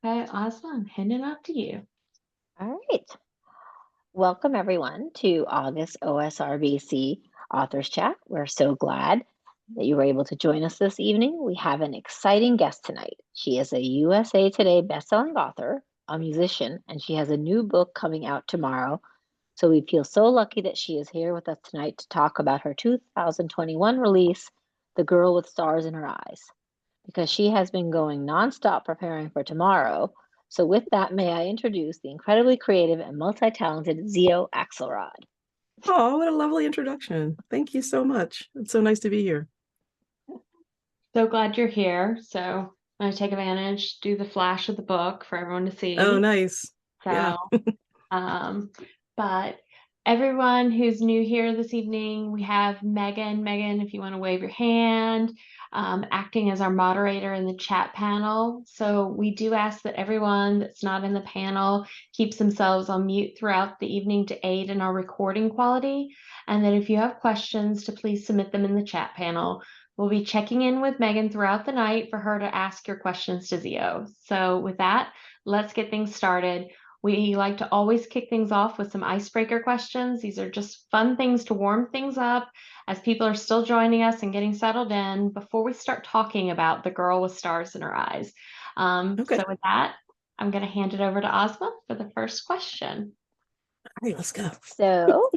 Okay, awesome. Handing off to you. All right. Welcome, everyone, to August OSRBC Authors Chat. We're so glad that you were able to join us this evening. We have an exciting guest tonight. She is a USA Today bestselling author, a musician, and she has a new book coming out tomorrow. So we feel so lucky that she is here with us tonight to talk about her 2021 release, The Girl with Stars in Her Eyes, because she has been going nonstop preparing for tomorrow. So, with that, may I introduce the incredibly creative and multi talented Xio Axelrod. Oh, what a lovely introduction. Thank you so much. It's so nice to be here. So glad you're here. So I'm going to take advantage, do the flash of the book for everyone to Oh, see. nice. Yeah. So, um, but everyone who's new here this evening, we have Megan. Megan, if you want to wave your hand, acting as our moderator in the chat panel. So we do ask that everyone that's not in the panel keeps themselves on mute throughout the evening to aid in our recording quality. And then if you have questions, to please submit them in the chat panel. We'll be checking in with Megan throughout the night for her to ask your questions to Xio. So with that, let's get things started. We like to always kick things off with some icebreaker questions. These are just fun things to warm things up as people are still joining us and getting settled in before we start talking about the girl with stars in her eyes. Okay. So with that, I'm going to hand it over to Ozma for the first question. All right, let's go. So,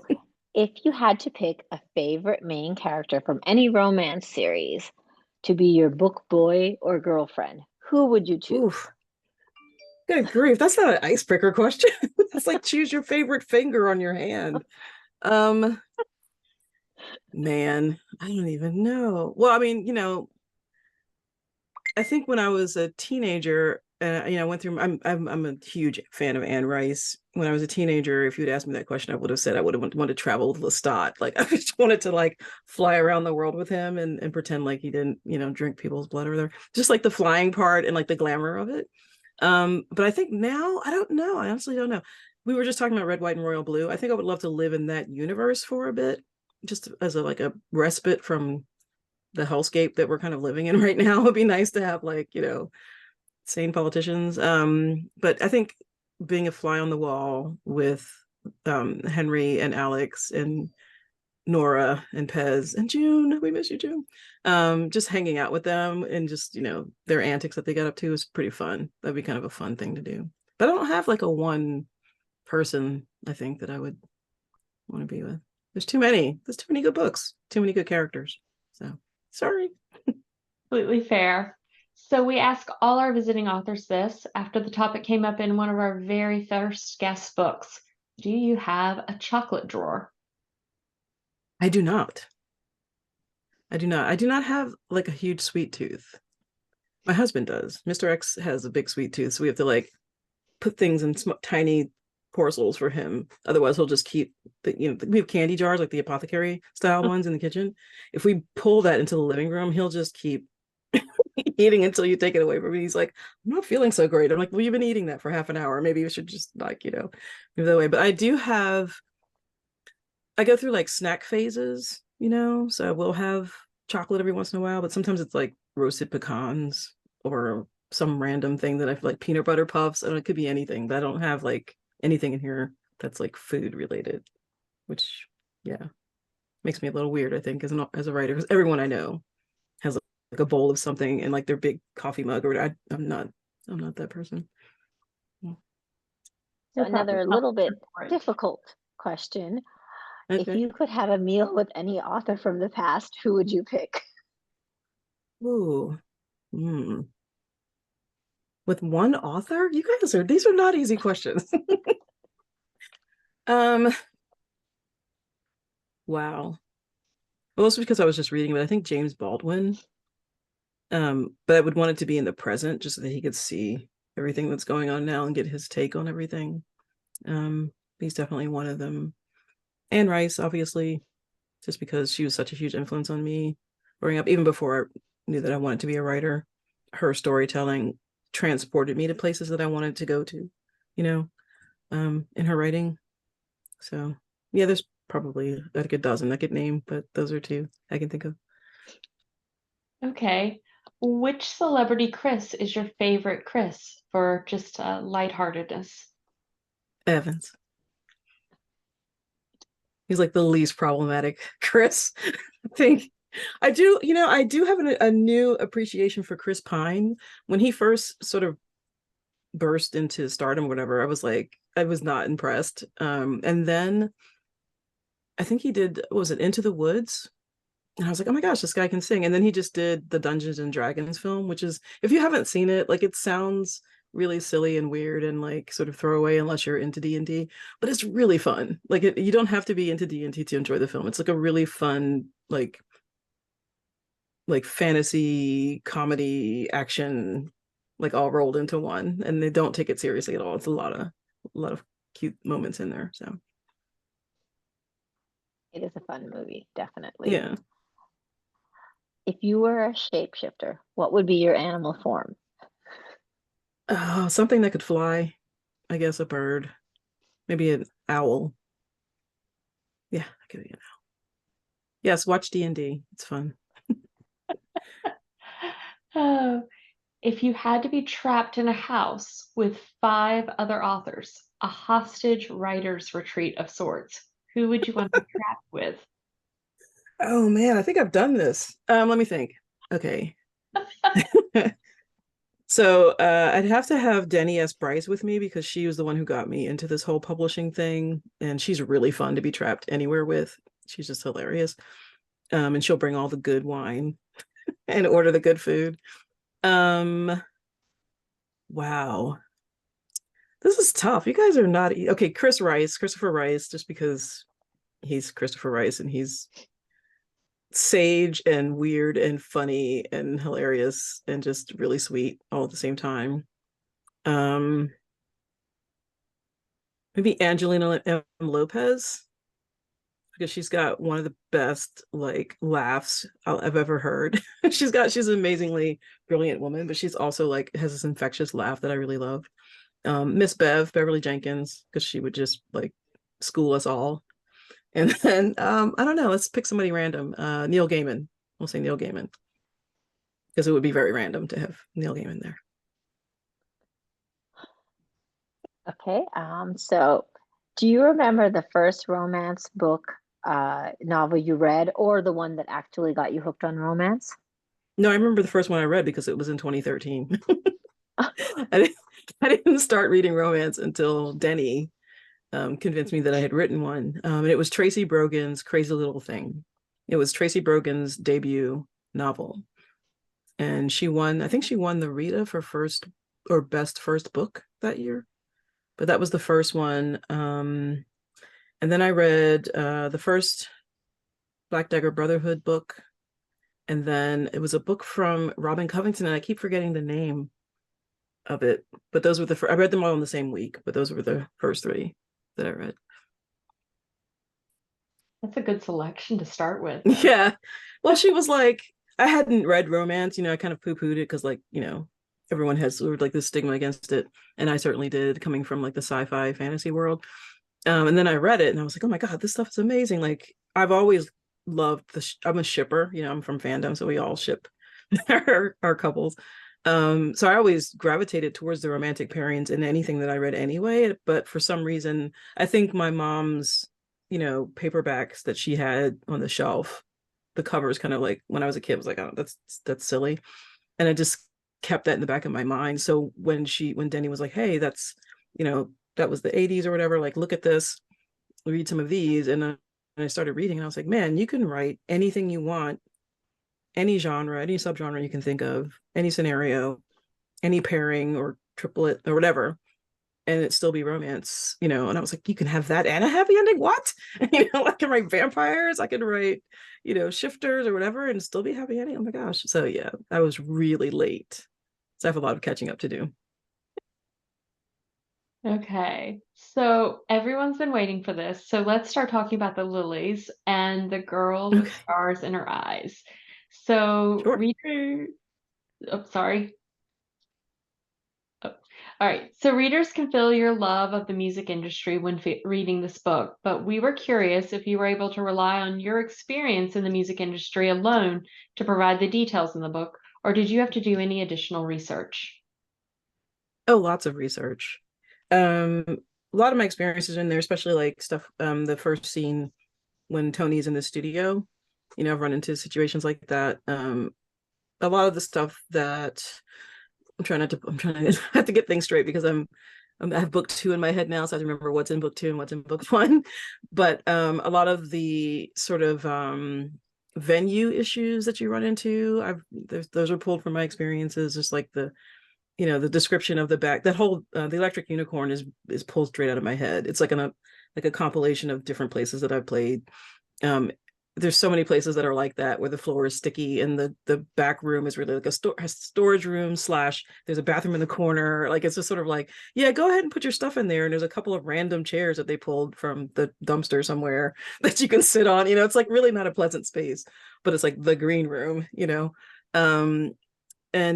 if you had to pick a favorite main character from any romance series to be your book boy or girlfriend, who would you choose? Oof. Good grief. That's not an icebreaker question. That's like choose your favorite finger on your hand. Um, Man, I don't even know. Well, I mean, I think when I was a teenager, I went through. I'm a huge fan of Anne Rice. When I was a teenager, if you'd asked me that question, I would have said I would have wanted to travel with Lestat. Like I just wanted to like fly around the world with him and pretend like he didn't, drink people's blood or whatever. Just like the flying part and like the glamour of it. But I think now I don't know. I honestly don't know. We were just talking about Red, White, and Royal Blue. I think I would love to live in that universe for a bit, just as a respite from the hellscape that we're kind of living in right now. It'd be nice to have like, sane politicians. But I think being a fly on the wall with Henry and Alex and Nora and Pez and June, we miss you, June. Just hanging out with them and just, their antics that they got up to is pretty fun. That'd be kind of a fun thing to do. But I don't have like a one person, I think, that I would want to be with. There's too many. There's too many good books, too many good characters. So sorry. Completely fair. So we ask all our visiting authors this after the topic came up in one of our very first guest books. Do you have a chocolate drawer? I do not. I do not. I do not have like a huge sweet tooth. My husband does. Mr. X has a big sweet tooth, so we have to like put things in tiny parcels for him. Otherwise, he'll just keep we have candy jars like the apothecary style ones in the kitchen. If we pull that into the living room, he'll just keep eating until you take it away from me. He's like, I'm not feeling so great. I'm like, well, you've been eating that for half an hour. Maybe you should just like, move that way. But I go through like snack phases, so I will have chocolate every once in a while, but sometimes it's like roasted pecans or some random thing that I feel like peanut butter puffs. And it could be anything, but I don't have like anything in here that's like food related, which, yeah, makes me a little weird, I think, as a writer, because everyone I know has like a bowl of something in like their big coffee mug or I'm not that person. So, You're probably another little bit difficult question. If Okay. you could have a meal with any author from the past, who would you pick? Ooh. Hmm. With one author? These are not easy questions. um, wow. Well, also because I was just reading, but I think James Baldwin. But I would want it to be in the present just so that he could see everything that's going on now and get his take on everything. He's definitely one of them. Anne Rice, obviously, just because she was such a huge influence on me growing up, even before I knew that I wanted to be a writer. Her storytelling transported me to places that I wanted to go to, you know, in her writing. So yeah, there's probably like a dozen I could name, but those are two I can think of. okay. Which celebrity Chris is your favorite Chris for just lightheartedness? Evans. He's like the least problematic Chris. I think I do, I do have a new appreciation for Chris Pine. When he first sort of burst into stardom, whatever, I was not impressed. And then I think he did, what was it, Into the Woods? And I was like, oh my gosh, this guy can sing. And then he just did the Dungeons and Dragons film, which is, if you haven't seen it, like it sounds really silly and weird and like sort of throwaway unless you're into D&D, but it's really fun. Like you don't have to be into D&D to enjoy the film. It's like a really fun, like fantasy, comedy, action, like all rolled into one. And they don't take it seriously at all. It's a lot of cute moments in there. So It is a fun movie, definitely. yeah. If you were a shapeshifter, what would be your animal form? Something that could fly. I guess a bird. Maybe an owl. Yeah, I could be an owl. Yes, watch D&D. It's fun. Oh, if you had to be trapped in a house with 5 other authors, a hostage writers retreat of sorts, who would you want to be trapped with? Oh man, I think I've done this. Let me think. Okay. So I'd have to have Denny S. Bryce with me because she was the one who got me into this whole publishing thing, and she's really fun to be trapped anywhere with. She's just hilarious. And she'll bring all the good wine and order the good food. Wow. This is tough. You guys are not okay. Christopher Rice, just because he's Christopher Rice and he's sage and weird and funny and hilarious and just really sweet all at the same time. Maybe Angelina M. Lopez, because she's got one of the best like laughs I've ever heard. she's an amazingly brilliant woman, but she's also like has this infectious laugh that I really love. Miss Beverly Jenkins, because she would just like school us all. And then I don't know, let's pick somebody random. Neil Gaiman. We'll say Neil Gaiman. Because it would be very random to have Neil Gaiman there. Okay, so do you remember the first romance book novel you read, or the one that actually got you hooked on romance? No, I remember the first one I read because it was in 2013. I didn't start reading romance until Denny convinced me that I had written one. And it was Tracy Brogan's Crazy Little Thing. It was Tracy Brogan's debut novel. And I think she won the Rita for first or best first book that year. But that was the first one. And then I read the first Black Dagger Brotherhood book. And then it was a book from Robin Covington, and I keep forgetting the name of it. But those were I read them all in the same week, but those were the first 3 that I read. That's a good selection to start with. Yeah. Well, she was like, I hadn't read romance, I kind of poo-pooed it because like, everyone has sort of like this stigma against it. And I certainly did, coming from like the sci-fi fantasy world. And then I read it and I was like, oh my God, this stuff is amazing. Like I've always loved I'm a shipper, I'm from fandom, so we all ship our couples. So I always gravitated towards the romantic pairings in anything that I read anyway. But for some reason, I think my mom's, paperbacks that she had on the shelf, the covers kind of like when I was a kid, I was like, oh, that's silly. And I just kept that in the back of my mind. So when Denny was like, hey, that's, that was the 80s or whatever, like, look at this, read some of these. And I started reading and I was like, man, you can write anything you want, any genre, any subgenre you can think of, any scenario, any pairing or triplet or whatever, and it still be romance, and I was like, you can have that and a happy ending? What? I can write vampires, I can write, shifters or whatever and still be happy ending. Oh my gosh. So yeah, I was really late. So I have a lot of catching up to do. Okay, so everyone's been waiting for this. So let's start talking about the Lillys and the girl with stars in her eyes. So Sure. sorry. Oh. All right, so readers can feel your love of the music industry when reading this book, but we were curious if you were able to rely on your experience in the music industry alone to provide the details in the book, or did you have to do any additional research? Oh, lots of research. A lot of my experiences in there, especially like stuff, the first scene when Tony's in the studio, I've run into situations like that. A lot of the stuff that I'm trying to have to get things straight because I have book 2 in my head now, so I have to remember what's in book 2 and what's in book 1. But a lot of the sort of venue issues that you run into, those are pulled from my experiences, just like the description of the back, that whole the electric unicorn is pulled straight out of my head. It's like a compilation of different places that I've played. There's so many places that are like that, where the floor is sticky and the back room is really like a storage room / there's a bathroom in the corner. Like, it's just sort of like, yeah, go ahead and put your stuff in there, and there's a couple of random chairs that they pulled from the dumpster somewhere that you can sit on. It's like really not a pleasant space, but it's like the green room. And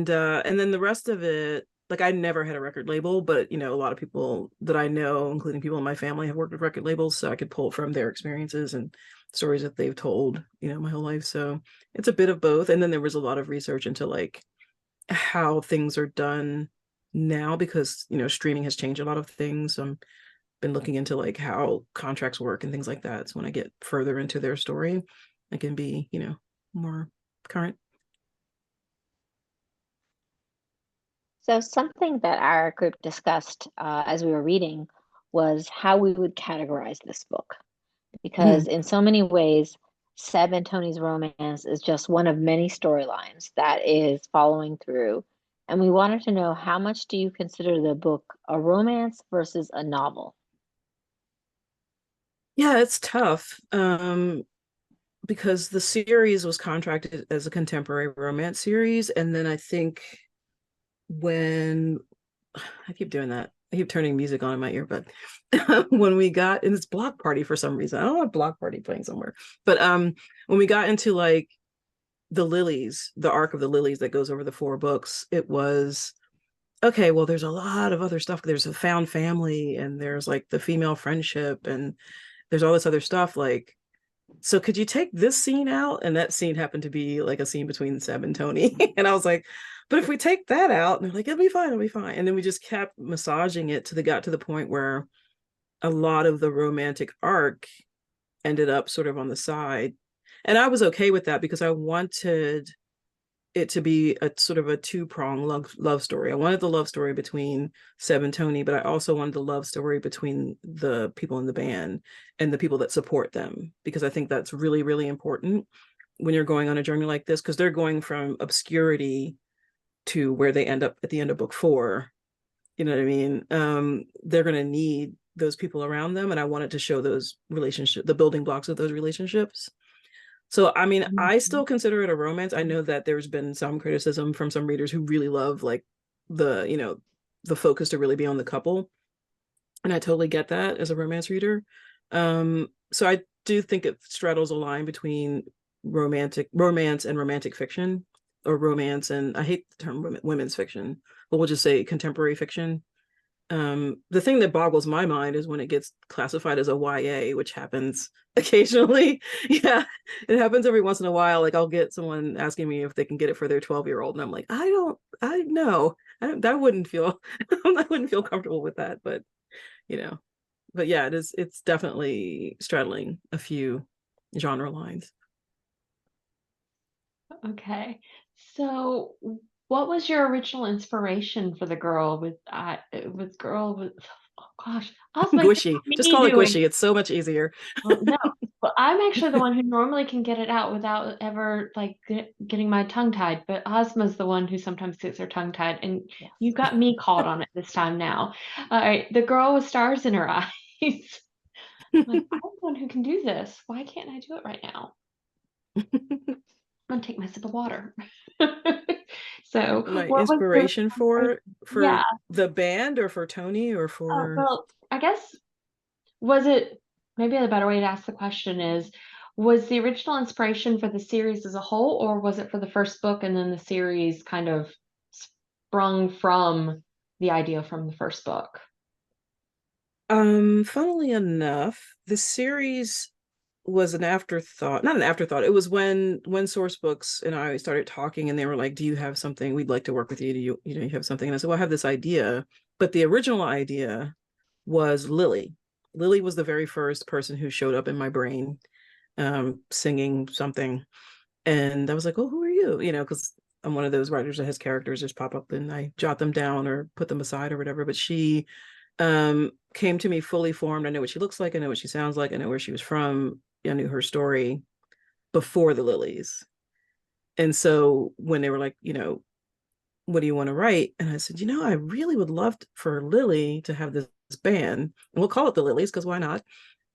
then the rest of it, like, I never had a record label, but a lot of people that I know, including people in my family, have worked with record labels, so I could pull from their experiences and stories that they've told my whole life. So it's a bit of both. And then there was a lot of research into like how things are done now, because streaming has changed a lot of things. I've been looking into like how contracts work and things like that, so when I get further into their story, I can be more current. So something that our group discussed as we were reading was how we would categorize this book. Because in so many ways, Seb and Tony's romance is just one of many storylines that is following through. And we wanted to know, how much do you consider the book a romance versus a novel? Yeah, it's tough. Because the series was contracted as a contemporary romance series, and then I think when I keep doing that, I keep turning music on in my ear, but when we got in this Block Party, for some reason, I don't have Block Party playing somewhere, but when we got into like the Lillys, the arc of the Lillys that goes over the 4 books, it was okay, well, there's a lot of other stuff. There's a found family, and there's like the female friendship, and there's all this other stuff. Like, so could you take this scene out? And that scene happened to be like a scene between Seb and Tony. And I was like, but if we take that out, and they're like, it'll be fine. And then we just kept massaging it got to the point where a lot of the romantic arc ended up sort of on the side. And I was okay with that, because I wanted it to be a sort of a 2-pronged love story. I wanted the love story between Seb and Tony, but I also wanted the love story between the people in the band and the people that support them, because I think that's really, really important when you're going on a journey like this, because they're going from obscurity to where they end up at the end of book 4. You know what I mean? They're going to need those people around them, and I wanted to show those relationships, the building blocks of those relationships. So, I mean, I still consider it a romance. I know that there's been some criticism from some readers who really love like the focus to really be on the couple. And I totally get that as a romance reader. So I do think it straddles a line between romance and romantic fiction, or romance and, I hate the term women's fiction, but we'll just say contemporary fiction. The thing that boggles my mind is when it gets classified as a YA, which happens occasionally. Yeah, it happens every once in a while. Like, I'll get someone asking me if they can get it for their 12-year-old, and I'm like, I know, that wouldn't feel I wouldn't feel comfortable with that. But but yeah, it's definitely straddling a few genre lines. Okay. So what was your original inspiration for the girl with oh gosh, Ozma, you Gwishy, got just me call it doing. Gwishy, it's so much easier. Well, no, but I'm actually the one who normally can get it out without ever like getting my tongue tied. But Ozma's the one who sometimes gets her tongue tied, and Yes. you got me caught on it this time now. All right, the girl with stars in her eyes. Like, I'm the one who can do this. Why can't I do it right now? I'm gonna take my sip of water. So, My what was your inspiration for yeah? the band, or for Tony, or for Well, I guess was it maybe the better way to ask the question is, was the original inspiration for the series as a whole, or was it for the first book and then the series kind of sprung from the idea from the first book? funnily enough, the series was an afterthought, not an afterthought. It was when Source Books and I started talking, and they were like, "Do you have something? We'd like to work with you. Do you have something?" And I said, "Well, I have this idea." But the original idea was Lily. Lily was the very first person who showed up in my brain, singing something, and I was like, "Oh, who are you?" Because I'm one of those writers that has characters just pop up and I jot them down or put them aside or whatever. But she came to me fully formed. I know what she looks like. I know what she sounds like. I know where she was from. I knew her story before the Lillys. And so when they were like, what do you want to write? And I said, I really would love for Lily to have this band. And we'll call it the Lillys, because why not?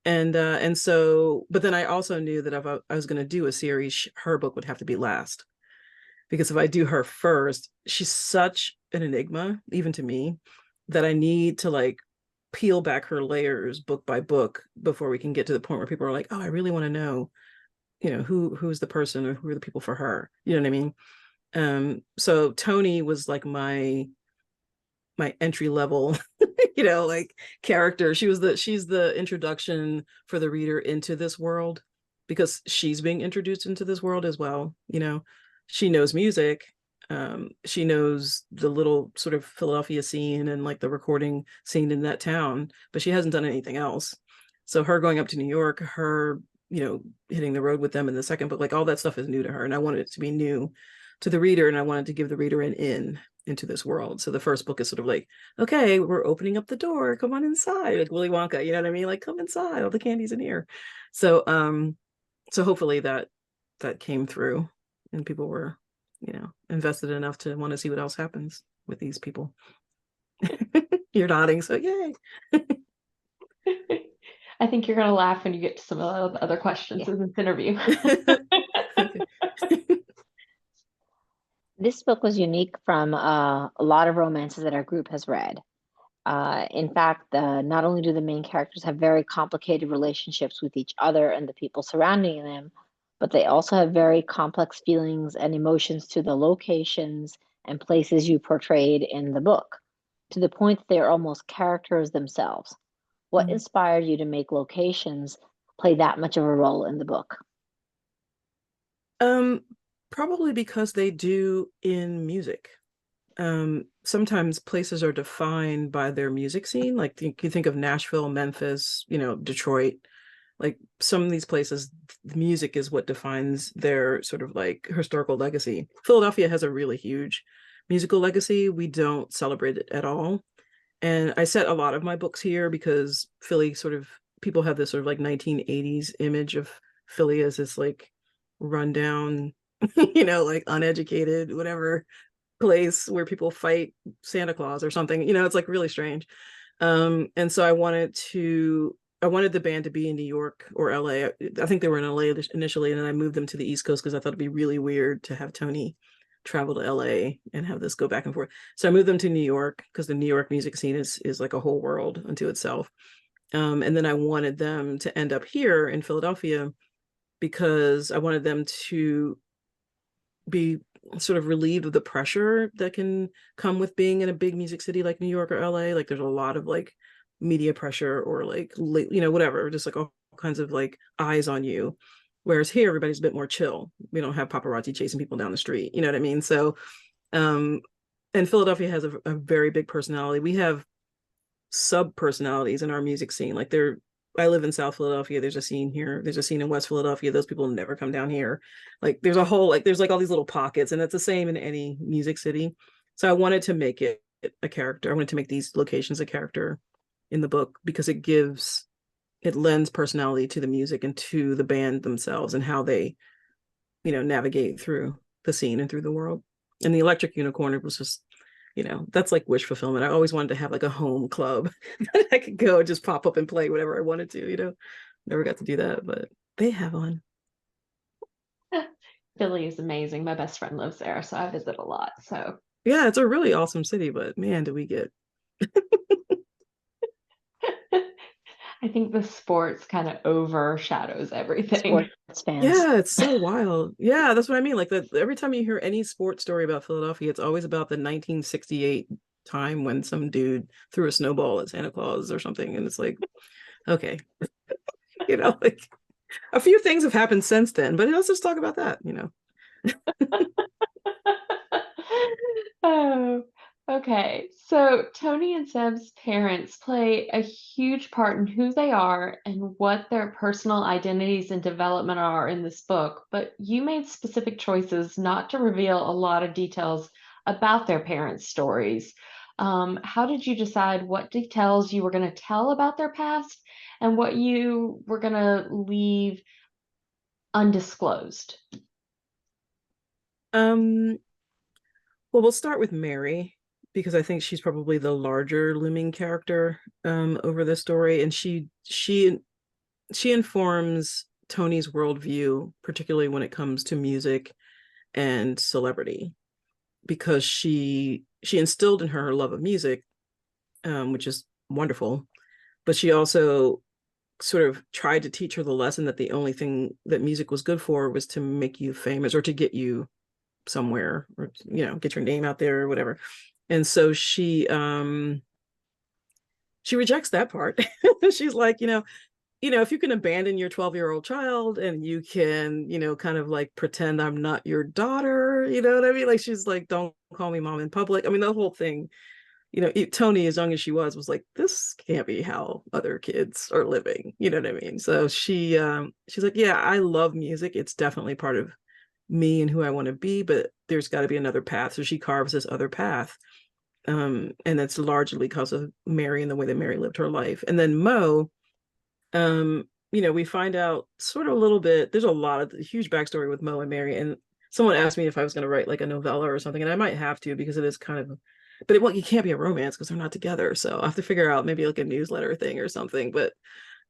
And so, but then I also knew that if I was going to do a series, her book would have to be last. Because if I do her first, she's such an enigma, even to me, that I need to like peel back her layers book by book before we can get to the point where people are like, oh, I really want to know, who's the person or who are the people for her. You know what I mean? So Tony was like my entry level, like character. She's the introduction for the reader into this world, because she's being introduced into this world as well. She knows music. She knows the little sort of Philadelphia scene and like the recording scene in that town, but she hasn't done anything else. So her going up to New York, her, hitting the road with them in the second book, like all that stuff is new to her. And I wanted it to be new to the reader, and I wanted to give the reader an in into this world. So the first book is sort of like, okay, we're opening up the door, come on inside, like Willy Wonka, you know what I mean? Like, come inside, all the candy's in here. So so hopefully that came through, and people were, invested enough to want to see what else happens with these people. You're nodding, so yay. I think you're gonna laugh when you get to some of the other questions in this interview. This book was unique from a lot of romances that our group has read. In fact, not only do the main characters have very complicated relationships with each other and the people surrounding them, but they also have very complex feelings and emotions to the locations and places you portrayed in the book, to the point that they are almost characters themselves. What inspired you to make locations play that much of a role in the book? Probably because they do in music. Sometimes places are defined by their music scene. Like you think of Nashville, Memphis, Detroit. Like some of these places, the music is what defines their sort of like historical legacy. Philadelphia has a really huge musical legacy. We don't celebrate it at all. And I set a lot of my books here because Philly people have this sort of like 1980s image of Philly as this like rundown, like uneducated, whatever place where people fight Santa Claus or something. It's like really strange. And so I wanted the band to be in New York or LA. I think they were in LA initially, and then I moved them to the East Coast because I thought it'd be really weird to have Tony travel to LA and have this go back and forth. So I moved them to New York because the New York music scene is like a whole world unto itself. And then I wanted them to end up here in Philadelphia because I wanted them to be sort of relieved of the pressure that can come with being in a big music city like New York or LA. Like there's a lot of like media pressure or like, whatever, just like all kinds of like eyes on you. Whereas here, everybody's a bit more chill. We don't have paparazzi chasing people down the street. You know what I mean? So, and Philadelphia has a very big personality. We have sub personalities in our music scene. Like I live in South Philadelphia. There's a scene here. There's a scene in West Philadelphia. Those people never come down here. Like there's a whole, like, there's like all these little pockets, and it's the same in any music city. So I wanted to make it a character. I wanted to make these locations a character in the book because it lends personality to the music and to the band themselves and how they, navigate through the scene and through the world. And the Electric Unicorn, it was just, that's like wish fulfillment. I always wanted to have like a home club that I could go and just pop up and play whatever I wanted to, never got to do that, but they have one. Philly is amazing. My best friend lives there, so I visit a lot. So yeah, it's a really awesome city, but man, do we get I think the sports kind of overshadows everything. Sports fans. Yeah, it's so wild. Yeah, that's what I mean. Like every time you hear any sports story about Philadelphia, it's always about the 1968 time when some dude threw a snowball at Santa Claus or something. And it's like, okay, like A few things have happened since then, but let's just talk about that, you know. Oh, okay. So Tony and Seb's parents play a huge part in who they are and what their personal identities and development are in this book, but you made specific choices not to reveal a lot of details about their parents' stories. How did you decide what details you were going to tell about their past and what you were going to leave undisclosed? Um, well, we'll start with Mary because I think she's probably the larger looming character over the story, and she informs Tony's worldview, particularly when it comes to music and celebrity, because she instilled in her love of music, which is wonderful, but she also sort of tried to teach her the lesson that the only thing that music was good for was to make you famous or to get you somewhere, or you know, get your name out there or whatever. And so she rejects that part. She's like, if you can abandon your 12-year-old child and you can, kind of like pretend I'm not your daughter, you know what I mean? Like, she's like, don't call me mom in public. I mean, the whole thing, Tony, as young as she was like, this can't be how other kids are living. You know what I mean? So she's like, yeah, I love music. It's definitely part of me and who I want to be, but there's got to be another path. So she carves this other path. And that's largely because of Mary and the way that Mary lived her life. And then Mo, we find out sort of a little bit. There's a lot of huge backstory with Mo and Mary. And someone asked me if I was going to write like a novella or something, and I might have to because it is kind of, but it can't be a romance because they're not together. So I have to figure out maybe like a newsletter thing or something. But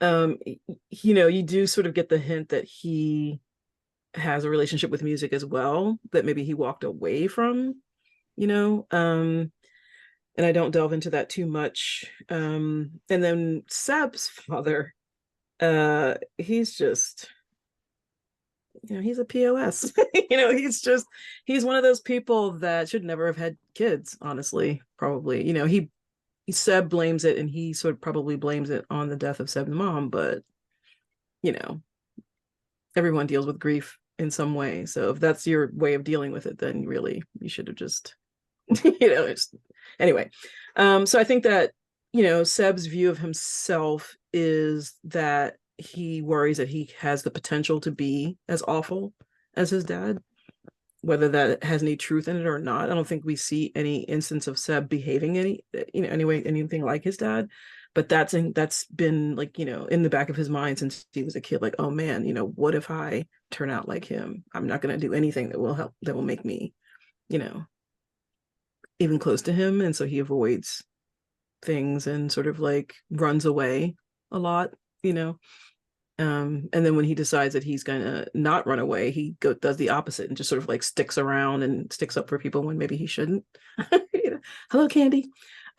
you do sort of get the hint that he has a relationship with music as well that maybe he walked away from, and I don't delve into that too much. And then Seb's father, he's just, he's a POS. He's one of those people that should never have had kids, honestly, probably. Seb blames it, and he sort of probably blames it on the death of Seb's mom, but everyone deals with grief in some way. So if that's your way of dealing with it, then really you should have just anyway. So I think that Seb's view of himself is that he worries that he has the potential to be as awful as his dad, whether that has any truth in it or not. I don't think we see any instance of Seb behaving anything like his dad, but that's been like, in the back of his mind since he was a kid, like, oh man, what if I turn out like him? I'm not going to do anything that will make me, even close to him. And so he avoids things and sort of like runs away a lot, and then when he decides that he's gonna not run away, he does the opposite and just sort of like sticks around and sticks up for people when maybe he shouldn't. Hello, Candy.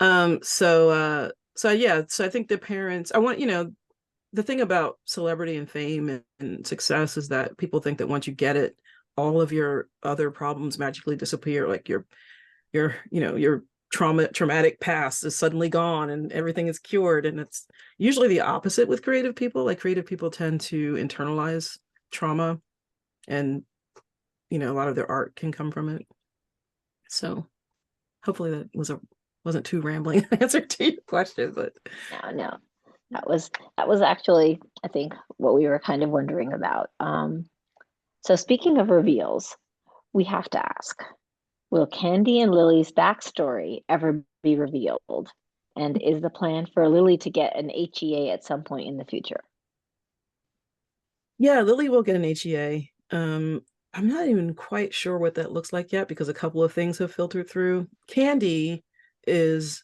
So yeah, so I think the parents, the thing about celebrity and fame and success is that people think that once you get it, all of your other problems magically disappear. Like your traumatic past is suddenly gone and everything is cured. And it's usually the opposite with creative people. Like, creative people tend to internalize trauma, and a lot of their art can come from it. So hopefully that wasn't too rambling answer to your question, but no, that was actually, I think, what we were kind of wondering about. So speaking of reveals, we have to ask, will Candy and Lily's backstory ever be revealed? And is the plan for Lily to get an HEA at some point in the future? yeah, Lily will get an HEA. I'm not even quite sure what that looks like yet because a couple of things have filtered through. Candy is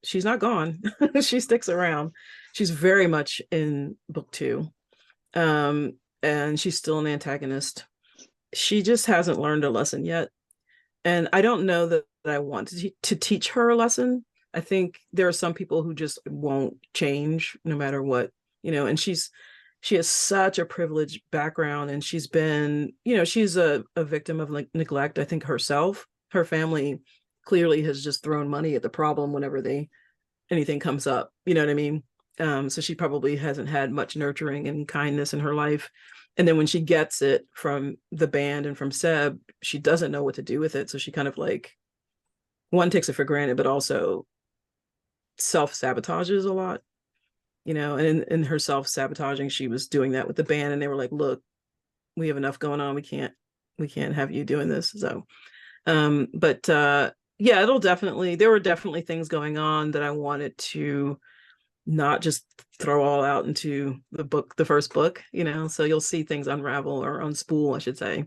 she's not gone. She sticks around. She's very much in book 2. And she's still an antagonist. She just hasn't learned a lesson yet. And I don't know that I want to teach her a lesson. I think there are some people who just won't change no matter what, and she has such a privileged background, and she's been, she's a victim of neglect, I think, herself. Her family clearly has just thrown money at the problem whenever anything comes up, you know what I mean? So she probably hasn't had much nurturing and kindness in her life. And then when she gets it from the band and from Seb, she doesn't know what to do with it. So she kind of like, one, takes it for granted, but also self-sabotages a lot, and in her self-sabotaging, she was doing that with the band, and they were like, look, we have enough going on. We can't have you doing this. So but yeah, there were definitely things going on that I wanted to not just throw all out into the first book, so you'll see things unravel or unspool, I should say,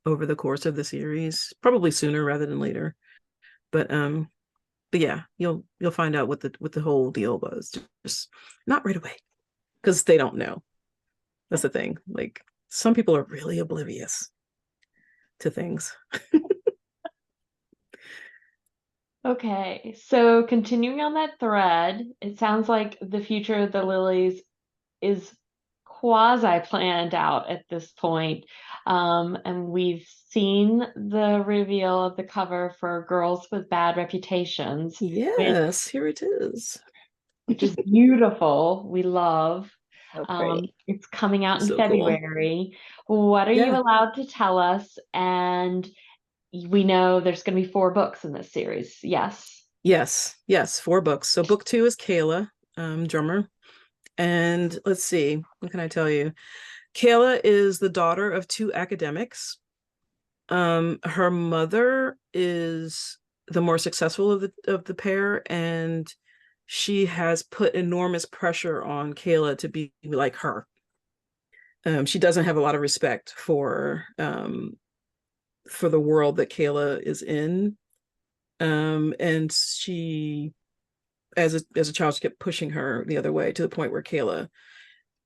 over the course of the series, probably sooner rather than later. But yeah, you'll find out what the whole deal was, just not right away, because they don't know. That's the thing. Like, some people are really oblivious to things. Okay, so continuing on that thread, it sounds like the future of the Lillys is quasi planned out at this point. And we've seen the reveal of the cover for Girls with Bad Reputations. Yes, here it is. Which is beautiful. We love. So pretty. It's coming out in So cool. February. What are you Yeah. allowed to tell us? And we know there's going to be 4 books in this series. Yes. Yes, 4 books. So book 2 is Kayla, drummer. And let's see, what can I tell you? Kayla is the daughter of 2 academics. Her mother is the more successful of the pair, and she has put enormous pressure on Kayla to be like her. She doesn't have a lot of respect for the world that Kayla is in. And she, as a child, she kept pushing her the other way, to the point where Kayla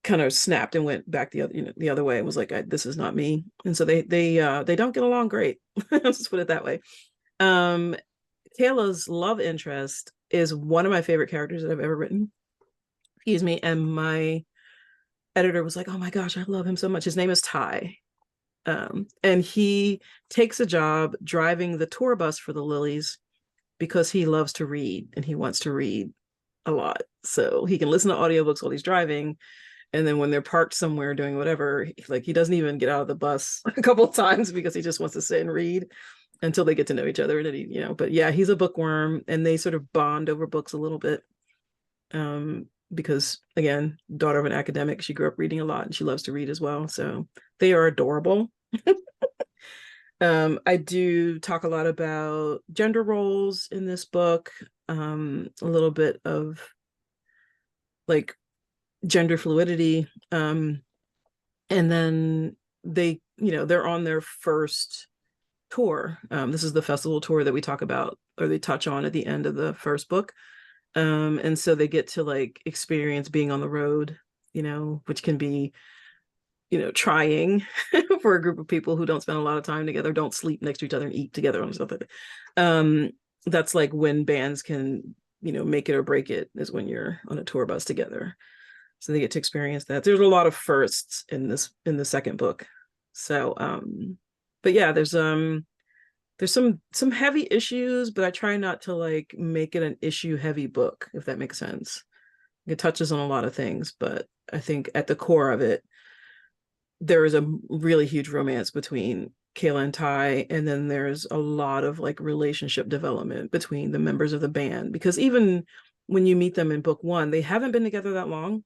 kind of snapped and went back the other way, and was like, this is not me. And so they don't get along great. Let's just put it that way. Kayla's love interest is one of my favorite characters that I've ever written. Excuse me. And my editor was like, oh my gosh, I love him so much. His name is Ty. And he takes a job driving the tour bus for the Lillys because he loves to read, and he wants to read a lot. So he can listen to audiobooks while he's driving. And then when they're parked somewhere doing whatever, like, he doesn't even get out of the bus a couple of times because he just wants to sit and read until they get to know each other. And but yeah, he's a bookworm, and they sort of bond over books a little bit. Because, again, daughter of an academic, she grew up reading a lot, and she loves to read as well. So they are adorable. I do talk a lot about gender roles in this book, a little bit of like gender fluidity. And then they're on their first tour. This is the festival tour that we talk about, or they touch on at the end of the first book. And so they get to like experience being on the road, which can be, trying for a group of people who don't spend a lot of time together, don't sleep next to each other and eat together and stuff like that. That's like when bands can, make it or break it, is when you're on a tour bus together. So they get to experience that. There's a lot of firsts in the second book. So, but yeah, there's some heavy issues, but I try not to like make it an issue heavy book, if that makes sense. It touches on a lot of things, but I think at the core of it, there is a really huge romance between Kayla and Ty, and then there's a lot of like relationship development between the members of the band, because even when you meet them in book 1, they haven't been together that long.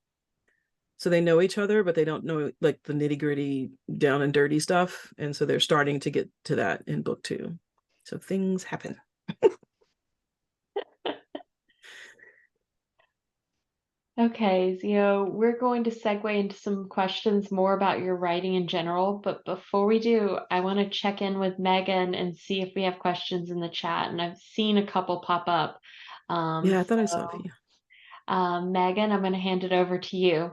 So they know each other, but they don't know like the nitty-gritty down and dirty stuff. And so they're starting to get to that in book 2. So things happen. Okay, Xio, we're going to segue into some questions more about your writing in general. But before we do, I want to check in with Megan and see if we have questions in the chat. And I've seen a couple pop up. Yeah, I thought I saw a few. Megan, I'm going to hand it over to you.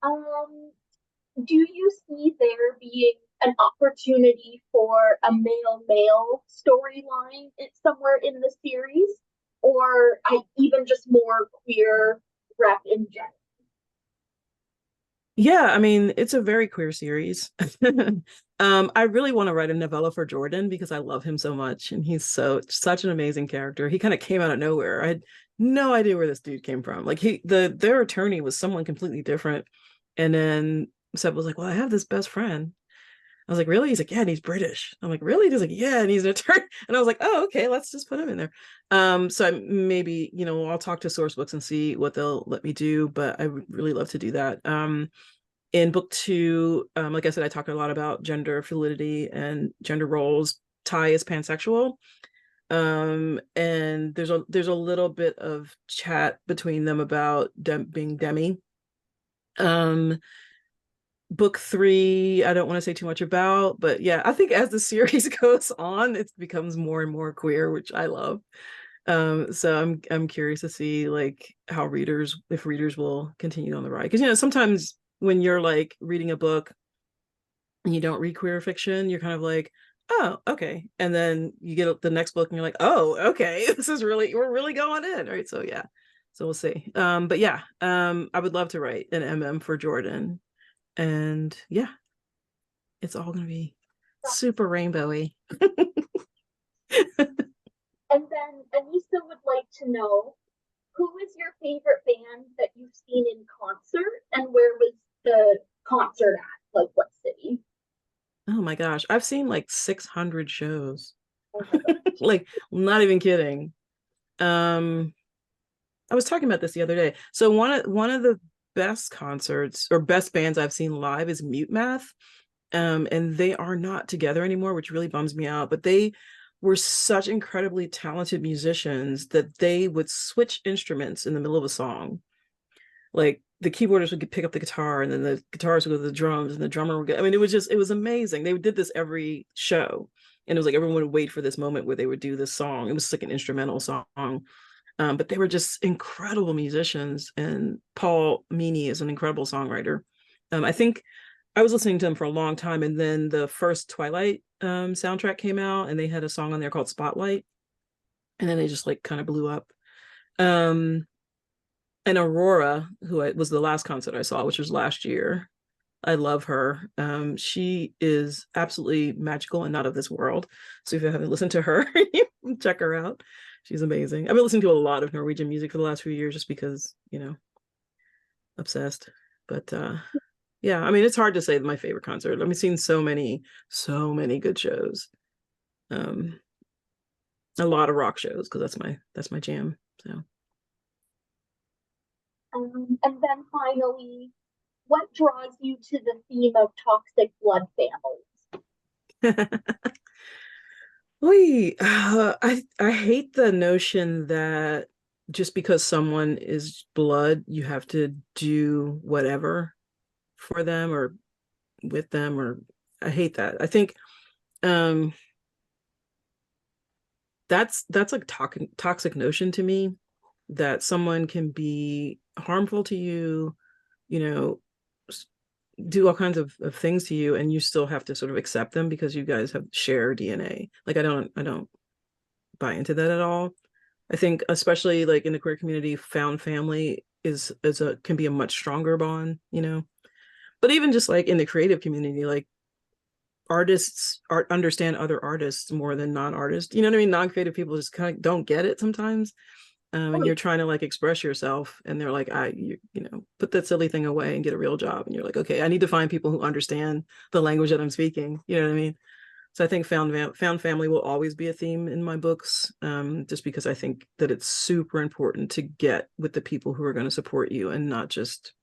Do you see there being an opportunity for a male-male storyline somewhere in the series, or even just more queer rep in general? Yeah, I mean, it's a very queer series. I really want to write a novella for Jordan because I love him so much, and he's such an amazing character. He kind of came out of nowhere. I had no idea where this dude came from. Like their attorney was someone completely different, and then Seb was like, "Well, I have this best friend." I was like, "Really?" He's like, "Yeah, and he's British." I'm like, "Really?" He's like, "Yeah, and he's an attorney." And I was like, "Oh, okay, let's just put him in there." So maybe I'll talk to Sourcebooks and see what they'll let me do, but I would really love to do that. In book 2, like I said, I talk a lot about gender fluidity and gender roles. Ty is pansexual, and there's a little bit of chat between them about being demi. Book 3, I don't want to say too much about, but yeah, I think as the series goes on, it becomes more and more queer, which I love. So I'm curious to see like how if readers will continue on the ride, because sometimes when you're like reading a book and you don't read queer fiction, you're kind of like, oh, okay, and then you get the next book and you're like, oh, okay, we're really going in, right? So yeah, so we'll see. But yeah, I would love to write an MM for Jordan, and yeah, it's all gonna be super rainbowy. And then Anissa would like to know, who is your favorite band that you've seen in concert, and where was the concert at? Like what city? Oh my gosh, I've seen like 600 shows. Oh my gosh. Like, not even kidding. I was talking about this the other day. So one of the best concerts or best bands I've seen live is Mute Math. And they are not together anymore, which really bums me out. But they were such incredibly talented musicians that they would switch instruments in the middle of a song. Like the keyboardist would pick up the guitar, and then the guitarist would go to the drums, and the drummer would go. I mean, it was amazing. They did this every show, and it was like everyone would wait for this moment where they would do this song. It was like an instrumental song. But they were just incredible musicians, and Paul Meany is an incredible songwriter. I think I was listening to him for a long time, and then the first Twilight soundtrack came out, and they had a song on there called Spotlight, and then they just like kind of blew up. And Aurora, who was the last concert I saw, which was last year. I love her. She is absolutely magical and not of this world. So if you haven't listened to her, check her out. She's amazing. I've been listening to a lot of Norwegian music for the last few years just because, obsessed. But yeah, I mean, it's hard to say my favorite concert. I've seen so many good shows. A lot of rock shows because that's my jam. So. And then finally, what draws you to the theme of toxic blood families? I hate the notion that just because someone is blood, you have to do whatever for them or with them, or I hate that. I think that's like toxic notion to me, that someone can be harmful to you, do all kinds of things to you, and you still have to sort of accept them because you guys have share DNA. Like I don't buy into that at all. I think especially like in the queer community, found family can be a much stronger bond, But even just like in the creative community, like artists understand other artists more than non-artists. You know what I mean? Non-creative people just kind of don't get it sometimes. And you're trying to like express yourself, and they're like, put that silly thing away and get a real job. And you're like, okay, I need to find people who understand the language that I'm speaking. You know what I mean? So I think found family will always be a theme in my books, just because I think that it's super important to get with the people who are going to support you and not just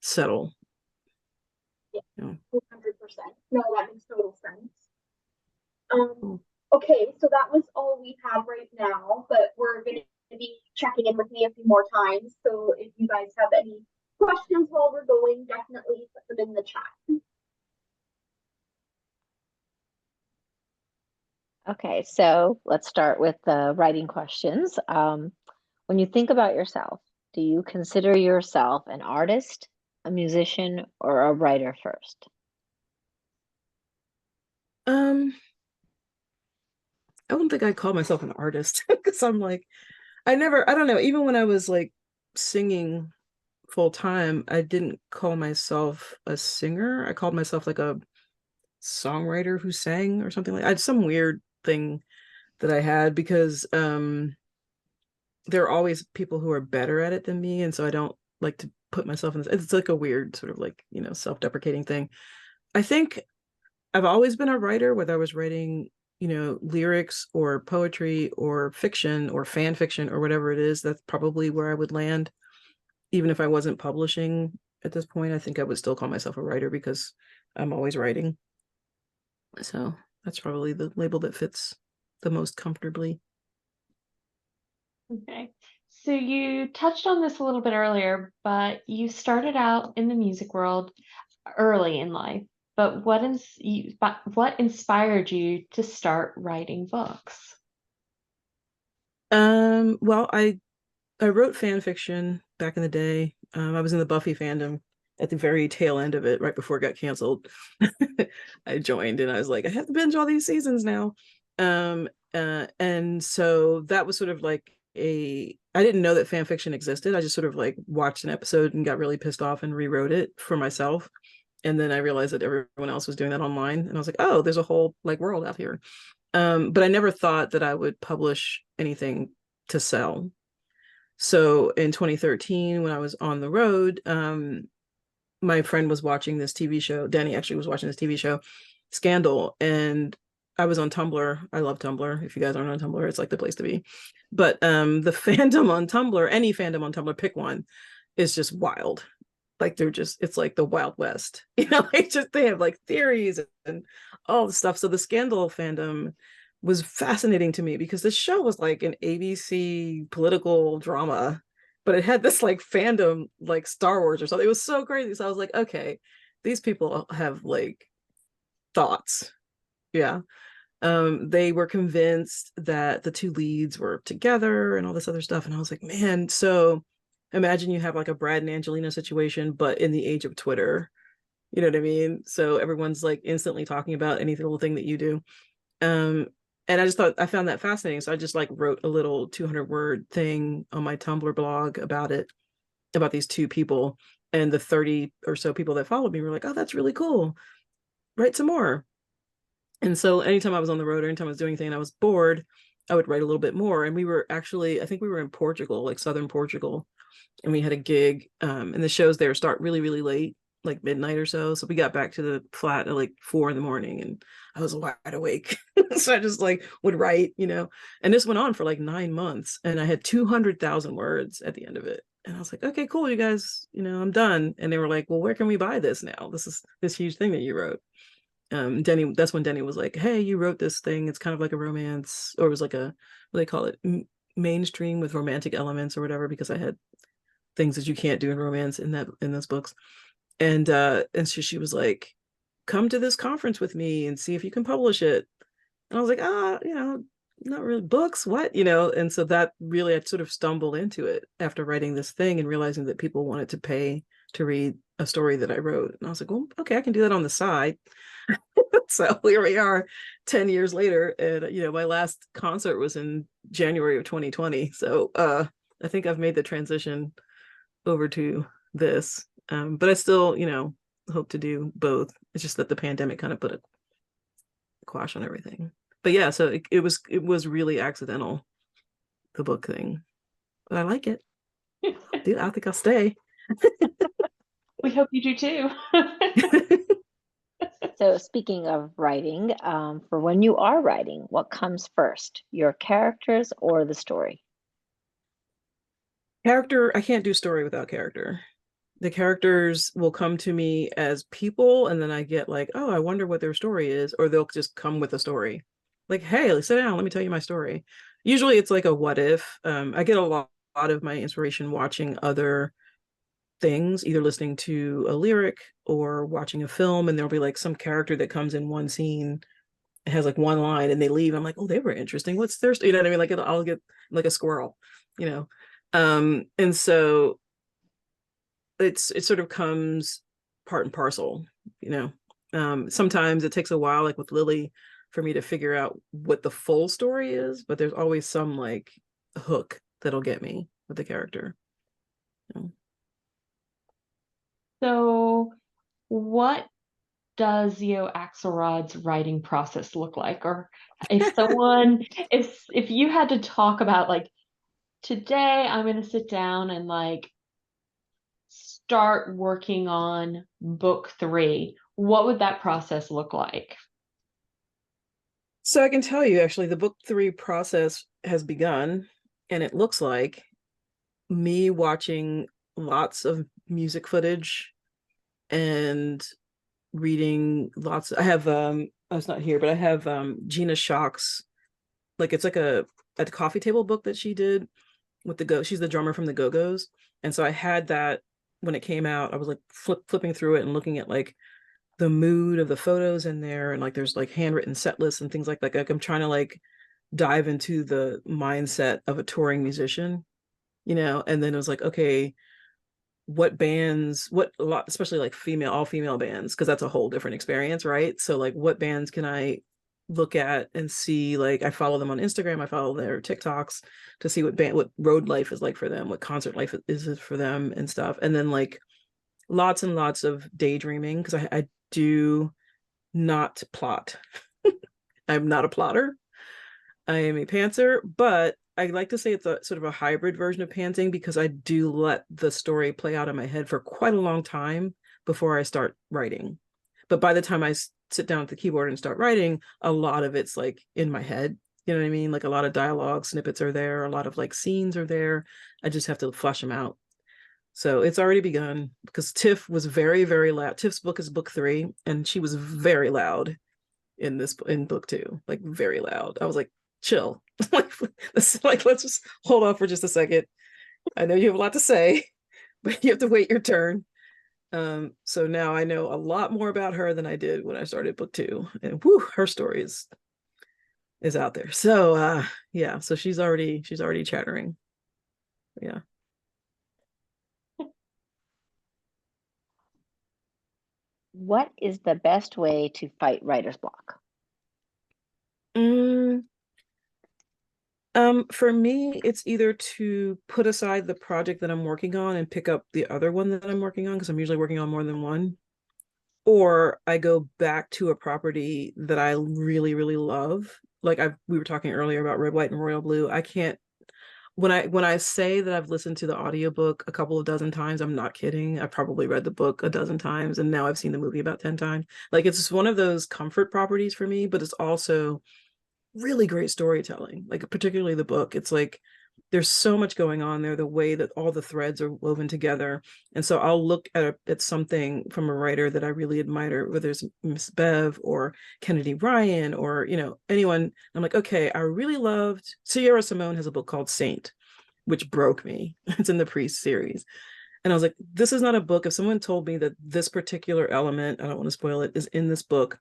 settle. Yeah, 100%. No, that makes total sense. Okay, so that was all we have right now, but we're going to be checking in with me a few more times. So if you guys have any questions while we're going, definitely put them in the chat. Okay, so let's start with the writing questions. When you think about yourself, do you consider yourself an artist, a musician, or a writer first? I don't think I'd call myself an artist because I'm like, I don't know, even when I was like singing full time, I didn't call myself a singer. I called myself like a songwriter who sang or something like I had some weird thing that I had because there are always people who are better at it than me, and so I don't like to put myself in this. It's like a weird sort of like, self-deprecating thing. I think I've always been a writer, whether I was writing, lyrics or poetry or fiction or fan fiction or whatever it is. That's probably where I would land. Even if I wasn't publishing at this point, I think I would still call myself a writer because I'm always writing. So that's probably the label that fits the most comfortably. Okay. So you touched on this a little bit earlier, but you started out in the music world early in life. But what inspired you to start writing books? Well, I wrote fan fiction back in the day. I was in the Buffy fandom at the very tail end of it, right before it got canceled. I joined and I was like, I have to binge all these seasons now. And so that was sort of like I didn't know that fan fiction existed. I just sort of like watched an episode and got really pissed off and rewrote it for myself. And then I realized that everyone else was doing that online. And I was like, oh, there's a whole like world out here. But I never thought that I would publish anything to sell. So in 2013, when I was on the road, my friend was watching this TV show. Danny actually was watching this TV show, Scandal, and I was on Tumblr. I love Tumblr. If you guys aren't on Tumblr, it's like the place to be. But the fandom on Tumblr, any fandom on Tumblr, pick one, is just wild. Like it's like the Wild West. They have like theories and all the stuff. So the Scandal fandom was fascinating to me because this show was like an ABC political drama, but it had this like fandom like Star Wars or something. It was so crazy. So I was like, okay, these people have like thoughts. Yeah. They were convinced that the two leads were together and all this other stuff. And I was like, man, so imagine you have like a Brad and Angelina situation, but in the age of Twitter. You know what I mean? So everyone's like instantly talking about any little thing that you do. And I found that fascinating. So I just like wrote a little 200-word thing on my Tumblr blog about it, about these two people. And the 30 or so people that followed me were like, oh, that's really cool. Write some more. And so anytime I was on the road or anytime I was doing anything and I was bored, I would write a little bit more. And we were actually, I think we were in Portugal, like southern Portugal, and we had a gig. And the shows there start really, really late, like midnight or so. So we got back to the flat at like 4 a.m. and I was wide awake. So I just like would write, and this went on for like 9 months and I had 200,000 words at the end of it. And I was like, okay, cool, you guys, I'm done. And they were like, well, where can we buy this now? This is this huge thing that you wrote. That's when Denny was like, hey, you wrote this thing. It's kind of like a romance, or it was like a, what do they call it? Mainstream with romantic elements or whatever, because I had things that you can't do in romance in those books. And so she was like, come to this conference with me and see if you can publish it. And I was like, not really books, what? And so that really, I sort of stumbled into it after writing this thing and realizing that people wanted to pay to read a story that I wrote. And I was like, well, okay, I can do that on the side. So here we are 10 years later. And, my last concert was in January of 2020. So I think I've made the transition over to this. But I still, hope to do both. It's just that the pandemic kind of put a quash on everything. But yeah, so it was really accidental, the book thing. But I like it. Dude, I think I'll stay. We hope you do too. So speaking of writing, for when you are writing, what comes first, your characters or the story? Character, I can't do story without character. The characters will come to me as people, and then I get like, oh, I wonder what their story is, or they'll just come with a story. Like, hey, sit down, let me tell you my story. Usually it's like a what if. I get a lot of my inspiration watching other things, either listening to a lyric or watching a film, and there'll be like some character that comes in one scene, it has like one line, and they leave. I'm like, oh, they were interesting. What's their story? You know what I mean? Like I'll get like a squirrel, and so it sort of comes part and parcel, sometimes it takes a while, like with Lily, for me to figure out what the full story is, but there's always some like hook that'll get me with the character. So what does Xio Axelrod's writing process look like? Or if someone, if you had to talk about like, today I'm going to sit down and like start working on book 3, what would that process look like? So I can tell you, actually, the book 3 process has begun, and it looks like me watching lots of music footage and reading lots. I have oh, it's not here, but I have Gina Shock's, like, it's like a coffee table book that she did with she's the drummer from the Go-Go's. And so I had that when it came out. I was like flipping through it and looking at like the mood of the photos in there, and like there's like handwritten set lists and things like that. Like I'm trying to like dive into the mindset of a touring musician, and then it was like, okay, what bands, what a lot, especially like all female bands, because that's a whole different experience, right? So like what bands can I look at and see? Like I follow them on Instagram, I follow their TikToks to see what road life is like for them, what concert life is for them and stuff. And then like lots and lots of daydreaming, because I do not plot. I'm not a plotter. I am a pantser, but I like to say it's a sort of a hybrid version of pantsing, because I do let the story play out in my head for quite a long time before I start writing. But by the time I sit down at the keyboard and start writing, a lot of it's like in my head. You know what I mean? Like a lot of dialogue snippets are there, a lot of like scenes are there. I just have to flush them out. So it's already begun, because Tiff was very, very loud. Tiff's book is book 3, and she was very loud in book 2, like very loud. I was like, chill. Let's just hold on for just a second. I know you have a lot to say, but you have to wait your turn. So now I know a lot more about her than I did when I started book 2, and whew, her story is out there. So yeah, so she's already chattering. Yeah. What is the best way to fight writer's block? For me, it's either to put aside the project that I'm working on and pick up the other one that I'm working on, because I'm usually working on more than one, or I go back to a property that I really, really love. Like we were talking earlier about Red, White, and Royal Blue. I can't, when I say that I've listened to the audiobook a couple of dozen times, I'm not kidding. I've probably read the book a dozen times, and now I've seen the movie about 10 times. Like it's just one of those comfort properties for me, but it's also really great storytelling, like particularly the book. It's like there's so much going on there, the way that all the threads are woven together. And so I'll look at something from a writer that I really admire, whether it's Miss Bev or Kennedy Ryan or anyone. I'm like, okay, I really loved Sierra Simone has a book called Saint, which broke me. It's in the Priest series. And I was like, this is not a book. If someone told me that this particular element, I don't want to spoil it, is in this book,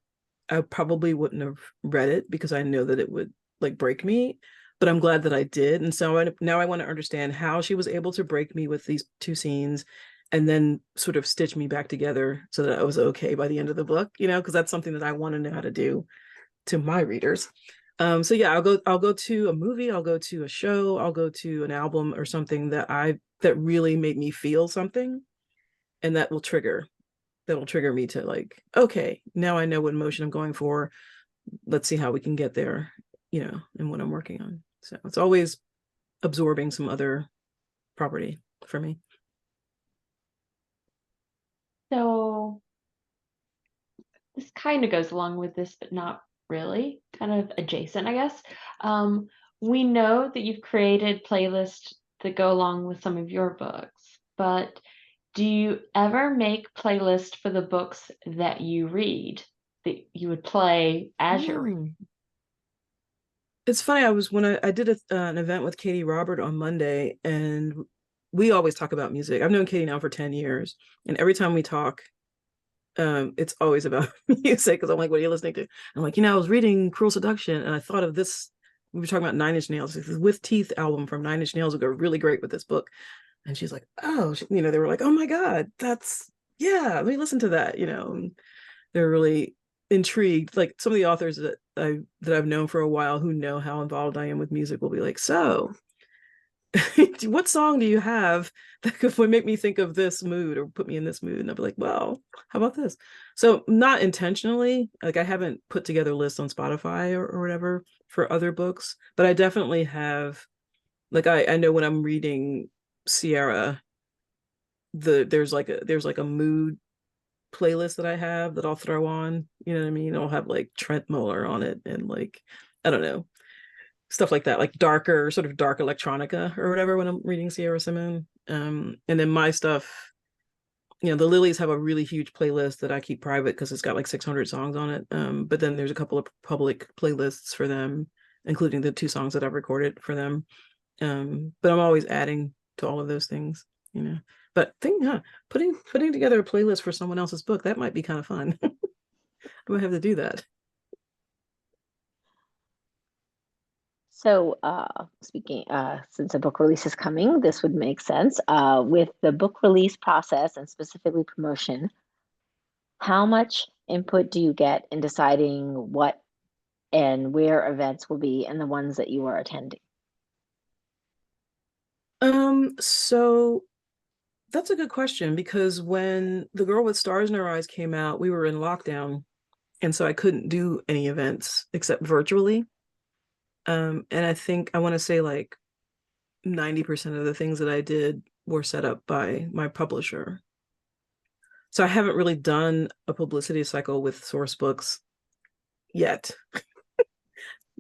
I probably wouldn't have read it, because I know that it would like break me. But I'm glad that I did. And so now I want to understand how she was able to break me with these 2 scenes and then sort of stitch me back together so that I was okay by the end of the book, because that's something that I want to know how to do to my readers. So yeah, I'll go to a movie, I'll go to a show, I'll go to an album or something that really made me feel something, and that'll trigger me to like, okay, now I know what emotion I'm going for. Let's see how we can get there, and what I'm working on. So it's always absorbing some other property for me. So this kind of goes along with this, but not really, kind of adjacent, I guess. We know that you've created playlists that go along with some of your books, but do you ever make playlists for the books that you read that you would play as you're reading? It's funny. When I did an event with Katie Robert on Monday, and we always talk about music. I've known Katie now for 10 years, and every time we talk, it's always about music, because I'm like, what are you listening to? I'm like, I was reading Cruel Seduction, and I thought of this. We were talking about Nine Inch Nails. This With Teeth album from Nine Inch Nails would go really great with this book. And she's like, oh, they were like, oh my God, yeah, let me listen to that. They're really intrigued. Like some of the authors that I've known for a while, who know how involved I am with music, will be like, so what song do you have that would make me think of this mood or put me in this mood? And I'll be like, well, how about this? So not intentionally, like I haven't put together lists on Spotify or whatever for other books, but I definitely have, like I know when I'm reading Sierra, there's like a mood playlist that I have that I'll throw on, you know what I mean? I'll have like Trent Muller on it and like, I don't know, stuff like that, like darker, sort of dark electronica or whatever when I'm reading Sierra Simone. And then my stuff, the Lillys have a really huge playlist that I keep private because it's got like 600 songs on it. But then there's a couple of public playlists for them, including the 2 songs that I've recorded for them. But I'm always adding to all of those things, But putting together a playlist for someone else's book, that might be kind of fun. I might have to do that. So, speaking, since a book release is coming, this would make sense. With the book release process and specifically promotion, how much input do you get in deciding what and where events will be and the ones that you are attending? So that's a good question because when The Girl with Stars in Her Eyes came out, we were in lockdown, and so I couldn't do any events except virtually. And I think I want to say like 90% of the things that I did were set up by my publisher. So I haven't really done a publicity cycle with source books yet.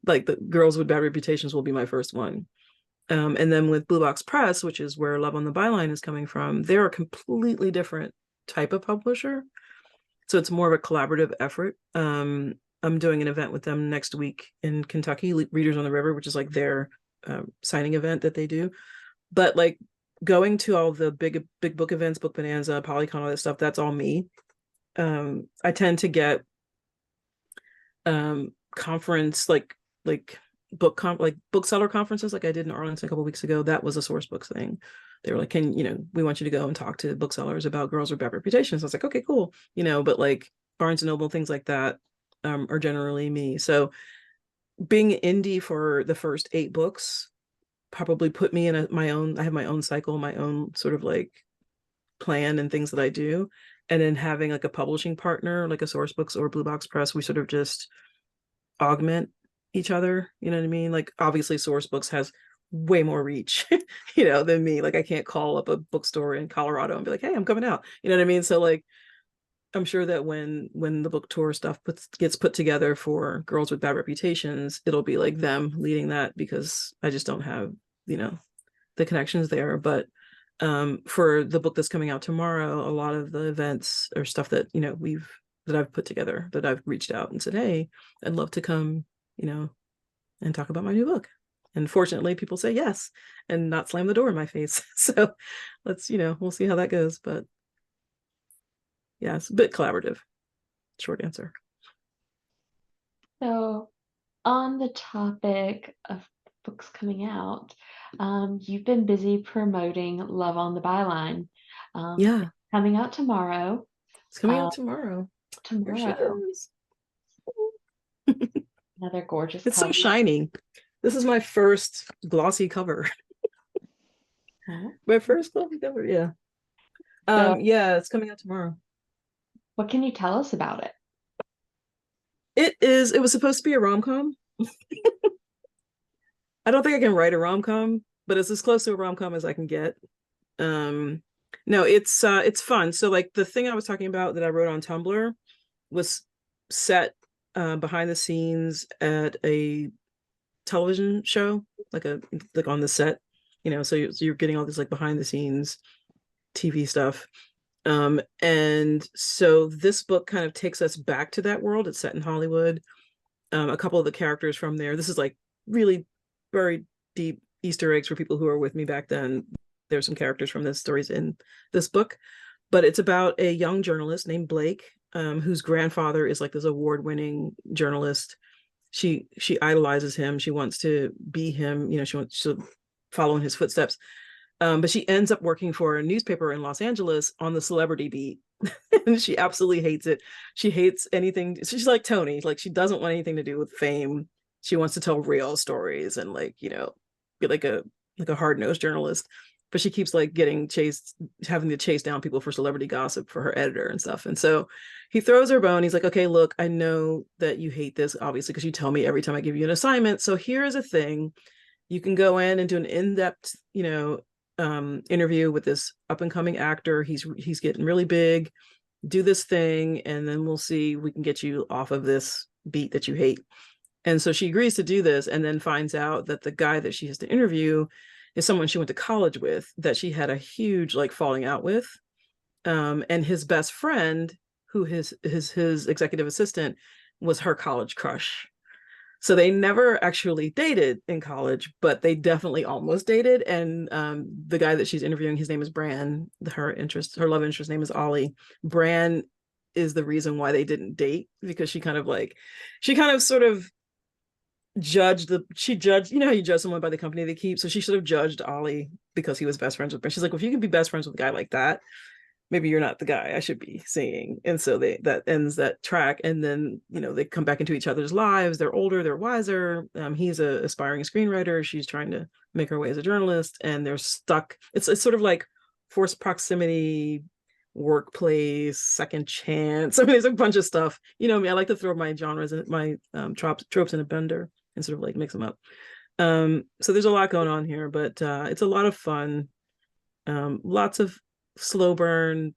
Like the Girls with Bad Reputations will be my first one. And then with Blue Box Press, which is where Love on the Byline is coming from, they're a completely different type of publisher. So it's more of a collaborative effort. I'm doing an event with them next week in Kentucky, Readers on the River, which is like their signing event that they do. But like going to all the big book events, Book Bonanza, Polycon, all that stuff, that's all me. I tend to get conference like bookseller conferences like I did in Arlington a couple of weeks ago. That was a source books thing. They were like, we want you to go and talk to booksellers about Girls with Bad Reputations. I was like, okay, cool. But like Barnes and Noble, things like that are generally me. So being indie for the first 8 books probably put me in I have my own cycle, my own sort of like plan and things that I do. And then having like a publishing partner, like a Source Books or Blue Box Press, we sort of just augment each other. You know what I mean? Like obviously Source Books has way more reach, than me. Like I can't call up a bookstore in Colorado and be like, hey, I'm coming out. You know what I mean? So like I'm sure that when the book tour stuff gets put together for Girls with Bad Reputations, it'll be like them leading that because I just don't have, the connections there. But for the book that's coming out tomorrow, a lot of the events or stuff that, that I've put together, that I've reached out and said, hey, I'd love to come, and talk about my new book. And fortunately, people say yes and not slam the door in my face. So let's, we'll see how that goes. But yeah, it's a bit collaborative. Short answer. So on the topic of books coming out, you've been busy promoting Love on the Byline. Yeah. Coming out tomorrow. It's coming out tomorrow. Tomorrow. Another gorgeous It's cover. so shiny. This is my first glossy cover. My first glossy cover, yeah. Yeah, it's coming out tomorrow. What can you tell us about it? It was supposed to be a rom-com. I don't think I can write a rom-com, but it's as close to a rom-com as I can get. No, it's fun. So like the thing I was talking about that I wrote on Tumblr was set behind the scenes at a television show, like on the set, so you're getting all this like behind the scenes TV stuff. And so this book kind of takes us back to that world. It's set in Hollywood. A couple of the characters from there, this is like really very deep Easter eggs for people who are with me back then. There's some characters from the stories in this book, but it's about a young journalist named Blake, whose grandfather is like this award-winning journalist. She idolizes him. She wants to be him. She wants to follow in his footsteps. But she ends up working for a newspaper in Los Angeles on the celebrity beat. And she absolutely hates it. She hates anything. She's like Tony. Like she doesn't want anything to do with fame. She wants to tell real stories and like, be like a like a hard-nosed journalist, but she keeps like having to chase down people for celebrity gossip for her editor and stuff. And so he throws her a bone. He's like, okay, look, I know that you hate this, obviously, because you tell me every time I give you an assignment. So here's a thing. You can go in and do an in-depth, interview with this up-and-coming actor. He's getting really big. Do this thing, and then we'll see if we can get you off of this beat that you hate. And so she agrees to do this, and then finds out that the guy that she has to interview is someone she went to college with, that she had a huge like falling out with. And his best friend, who his executive assistant, was her college crush. So they never actually dated in college, but they definitely almost dated. And the guy that she's interviewing, his name is Bran. Her love interest name is Ollie. Bran is the reason why they didn't date, because she kind of sort of judged, you know how you judge someone by the company they keep. So she should have judged Ollie because he was best friends with Bran. She's like, well, if you can be best friends with a guy like that, maybe you're not the guy I should be seeing. And so that ends that track. And then, they come back into each other's lives. They're older, they're wiser. He's a aspiring screenwriter. She's trying to make her way as a journalist, and they're stuck. It's sort of like forced proximity, workplace, second chance. I mean, there's a bunch of stuff. I like to throw my genres and my tropes in a blender and sort of like mix them up. So there's a lot going on here, but it's a lot of fun. Lots of slow burn.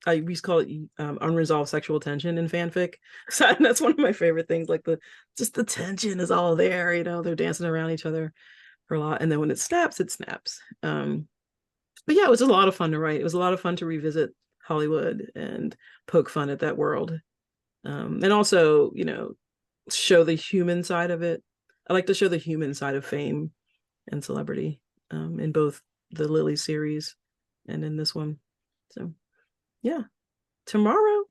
I used to call it unresolved sexual tension in fanfic. So that's one of my favorite things. Like the tension is all there. They're dancing around each other for a lot, and then when it snaps, it snaps. But yeah, it was a lot of fun to write. It was a lot of fun to revisit Hollywood and poke fun at that world, and also show the human side of it. I like to show the human side of fame and celebrity, in both the Lillys series and in this one. So yeah, tomorrow.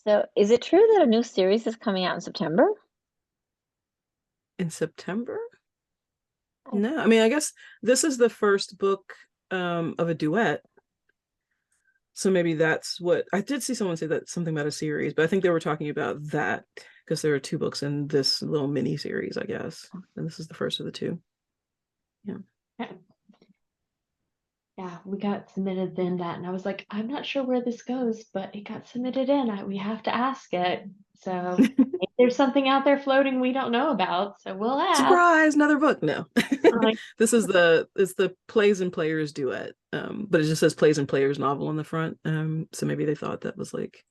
So is it true that a new series is coming out in September? In September? No, I mean, I guess this is the first book of a duet. So maybe that's what I did see someone say, that something about a series, but I think they were talking about that because there are 2 books in this little mini series, I guess. And this is the first of the 2. Yeah. Yeah, we got submitted then that, and I was like, I'm not sure where this goes, but it got submitted in. We have to ask it. So if there's something out there floating we don't know about, so we'll ask. Surprise, another book. No. This is the Plays and Players duet. But it just says Plays and Players novel on the front. So maybe they thought that was like,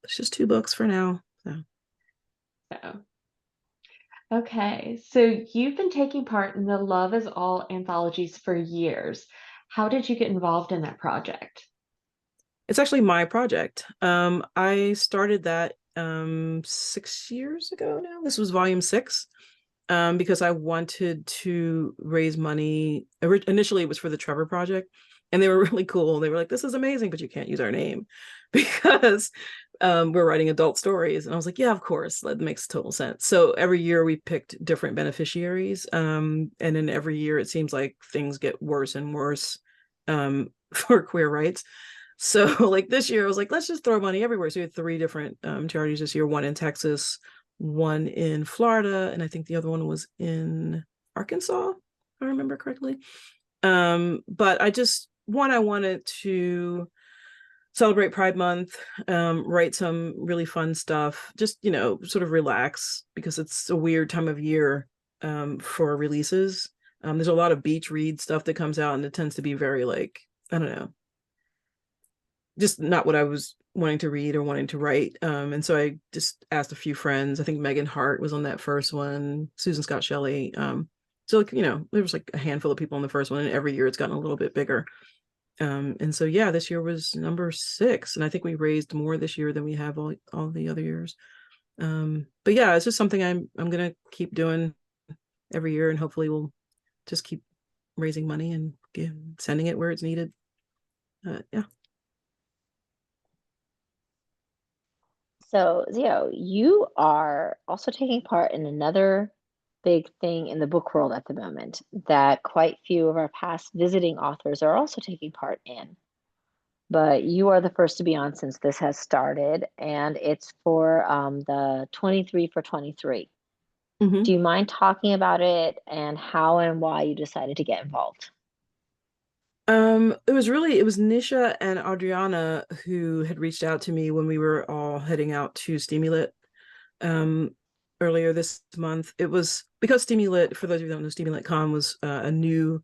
it's just 2 books for now. So okay, so you've been taking part in the Love Is All anthologies for years. How did you get involved in that project? It's actually my project. I started that 6 years ago now. This was volume 6, because I wanted to raise money. Initially, it was for the Trevor Project, and they were really cool. They were like, "This is amazing, but you can't use our name because we're writing adult stories." And I was like, "Yeah, of course, that makes total sense." So every year we picked different beneficiaries, and then every year it seems like things get worse and worse for queer rights. So like this year, I was like, let's just throw money everywhere. So we had 3 different charities this year: one in Texas, one in Florida, and I think the other one was in Arkansas, if I remember correctly. But I wanted to celebrate Pride Month, write some really fun stuff, just, sort of relax, because it's a weird time of year for releases. There's a lot of beach read stuff that comes out, and it tends to be very like, I don't know, just not what I was wanting to read or wanting to write. And so I just asked a few friends. I think Megan Hart was on that first one, Susan Scott Shelley. So like, there was like a handful of people on the first one, and every year it's gotten a little bit bigger. And so yeah, this year was number 6, and I think we raised more this year than we have all the other years. But yeah, it's just something I'm gonna keep doing every year, and hopefully we'll just keep raising money and sending it where it's needed. Yeah. So, Xio, you are also taking part in another big thing in the book world at the moment that quite few of our past visiting authors are also taking part in. but you are the first to be on since this has started, and it's for the 23 for 23. Mhm. Do you mind talking about it and how and why you decided to get involved? It was Nisha and Adriana who had reached out to me when we were all heading out to Steamy um earlier this month. It was because Steamy Lit, for those of you who don't know, Steamy Lit Con was a new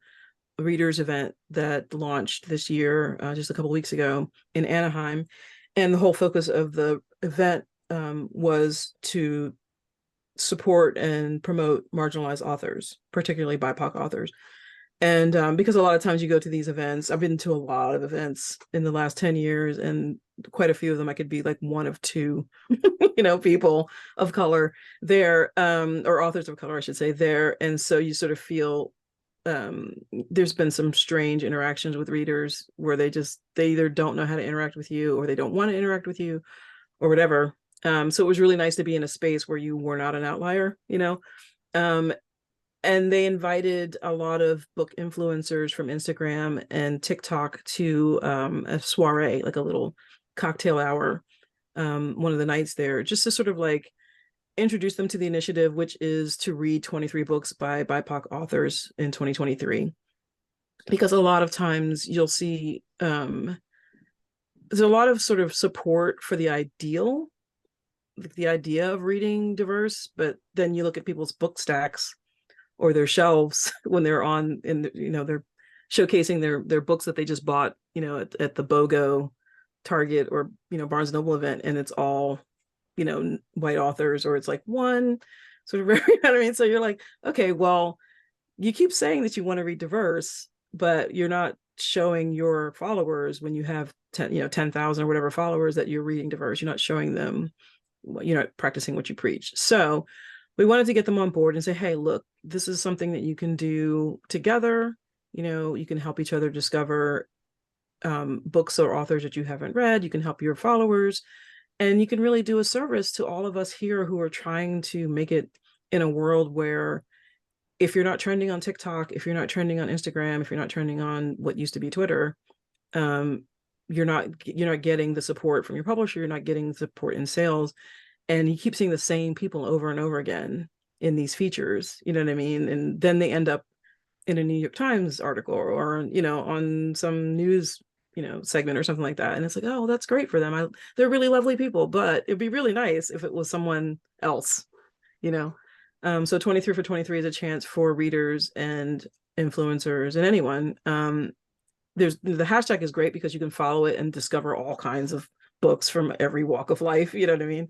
readers event that launched this year, just a couple weeks ago in Anaheim. And the whole focus of the event was to support and promote marginalized authors, particularly BIPOC authors. And because a lot of times you go to these events, I've been to a lot of events in the last 10 years, and quite a few of them I could be like one of two, people of color there, or authors of color, I should say, there. And so you sort of feel there's been some strange interactions with readers where they either don't know how to interact with you, or they don't want to interact with you, or whatever. So it was really nice to be in a space where you were not an outlier, um, and they invited a lot of book influencers from Instagram and TikTok to a soiree, like a little cocktail hour, one of the nights there, just to sort of like introduce them to the initiative, which is to read 23 books by BIPOC authors in 2023. Because a lot of times you'll see there's a lot of sort of support for the idea of reading diverse, but then you look at people's book stacks or their shelves when they're they're showcasing their books that they just bought, at the BOGO, Target, or Barnes and Noble event, and it's all white authors, or it's like one sort of you know what I mean? So you're like, okay, well, you keep saying that you want to read diverse, but you're not showing your followers when you have 10,000 or whatever followers that you're reading diverse. You're not showing them, you're not practicing what you preach. So we wanted to get them on board and say, hey, look, this is something that you can do together. You can help each other discover books or authors that you haven't read. You can help your followers, and you can really do a service to all of us here who are trying to make it in a world where, if you're not trending on TikTok, if you're not trending on Instagram, if you're not trending on what used to be Twitter, you're not getting the support from your publisher. You're not getting support in sales, and you keep seeing the same people over and over again in these features. You know what I mean? And then they end up in a New York Times article, or on some news segment or something like that, and it's like, oh, that's great for them. They're really lovely people, but it'd be really nice if it was someone else. So 23 for 23 is a chance for readers and influencers and anyone. There's the hashtag is great because you can follow it and discover all kinds of books from every walk of life. You know what I mean?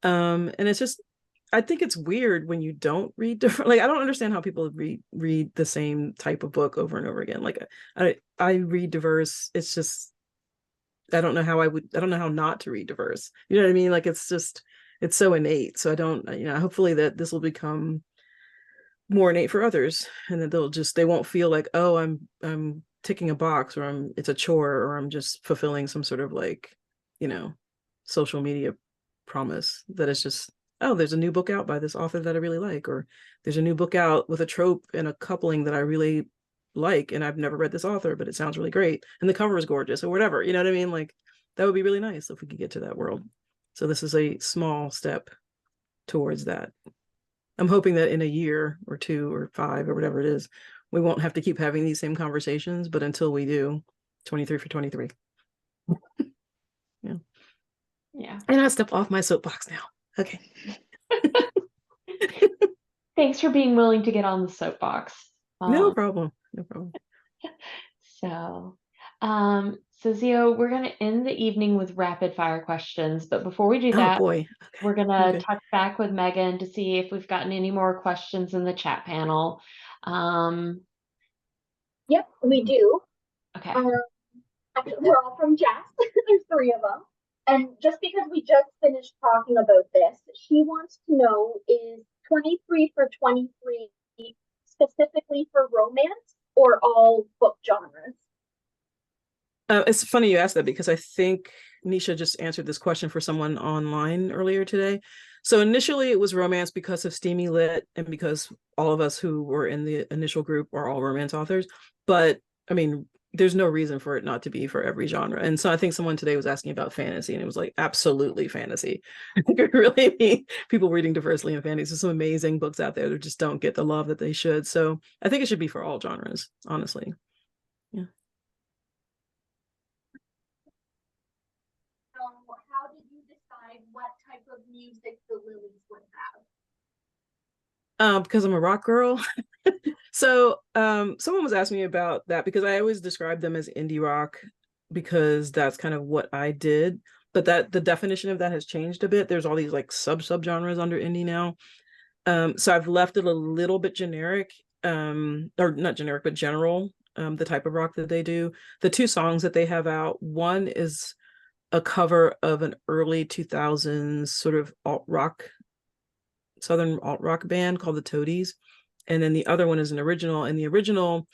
And it's just, I think it's weird when you don't read different. Like, I don't understand how people read the same type of book over and over again. Like, I read diverse. It's just, I don't know how not to read diverse. You know what I mean? Like, it's so innate. So I don't, hopefully that this will become more innate for others, and that they won't feel like, oh, I'm ticking a box, or it's a chore, or I'm just fulfilling some sort of like, social media promise. That it's just, oh, there's a new book out by this author that I really like, or there's a new book out with a trope and a coupling that I really like, and I've never read this author, but it sounds really great, and the cover is gorgeous, or whatever. You know what I mean? Like, that would be really nice if we could get to that world. So this is a small step towards that. I'm hoping that in a year or 2 or 5 or whatever it is, we won't have to keep having these same conversations. But until we do, 23 for 23. Yeah. And I step off my soapbox now. Okay. Thanks for being willing to get on the soapbox. No problem. No problem. So Xio, we're going to end the evening with rapid fire questions. But before we do that, boy. Okay. We're going to touch back with Megan to see if we've gotten any more questions in the chat panel. Yep, we do. Okay. Actually, they're all from Jess. There's 3 of them. And just because we just finished talking about this, she wants to know, is 23 for 23 specifically for romance or all book genres? It's funny you asked that, because I think Nisha just answered this question for someone online earlier today. So initially it was romance because of Steamy Lit, and because all of us who were in the initial group are all romance authors. But I mean, there's no reason for it not to be for every genre. And so I think someone today was asking about fantasy, and it was like, absolutely fantasy. I think it really mean people reading diversely in fantasy. There's some amazing books out there that just don't get the love that they should. So I think it should be for all genres, honestly. Yeah. So how did you decide what type of music the Lillys would have? Because I'm a rock girl. So someone was asking me about that, because I always describe them as indie rock because that's kind of what I did. But that the definition of that has changed a bit. There's all these like subgenres under indie now. So I've left it a little bit generic, or not generic, but general, the type of rock that they do. The two songs that they have out, one is a cover of an early 2000s sort of alt rock, Southern alt rock band called the Toadies. And then the other one is an original. And the original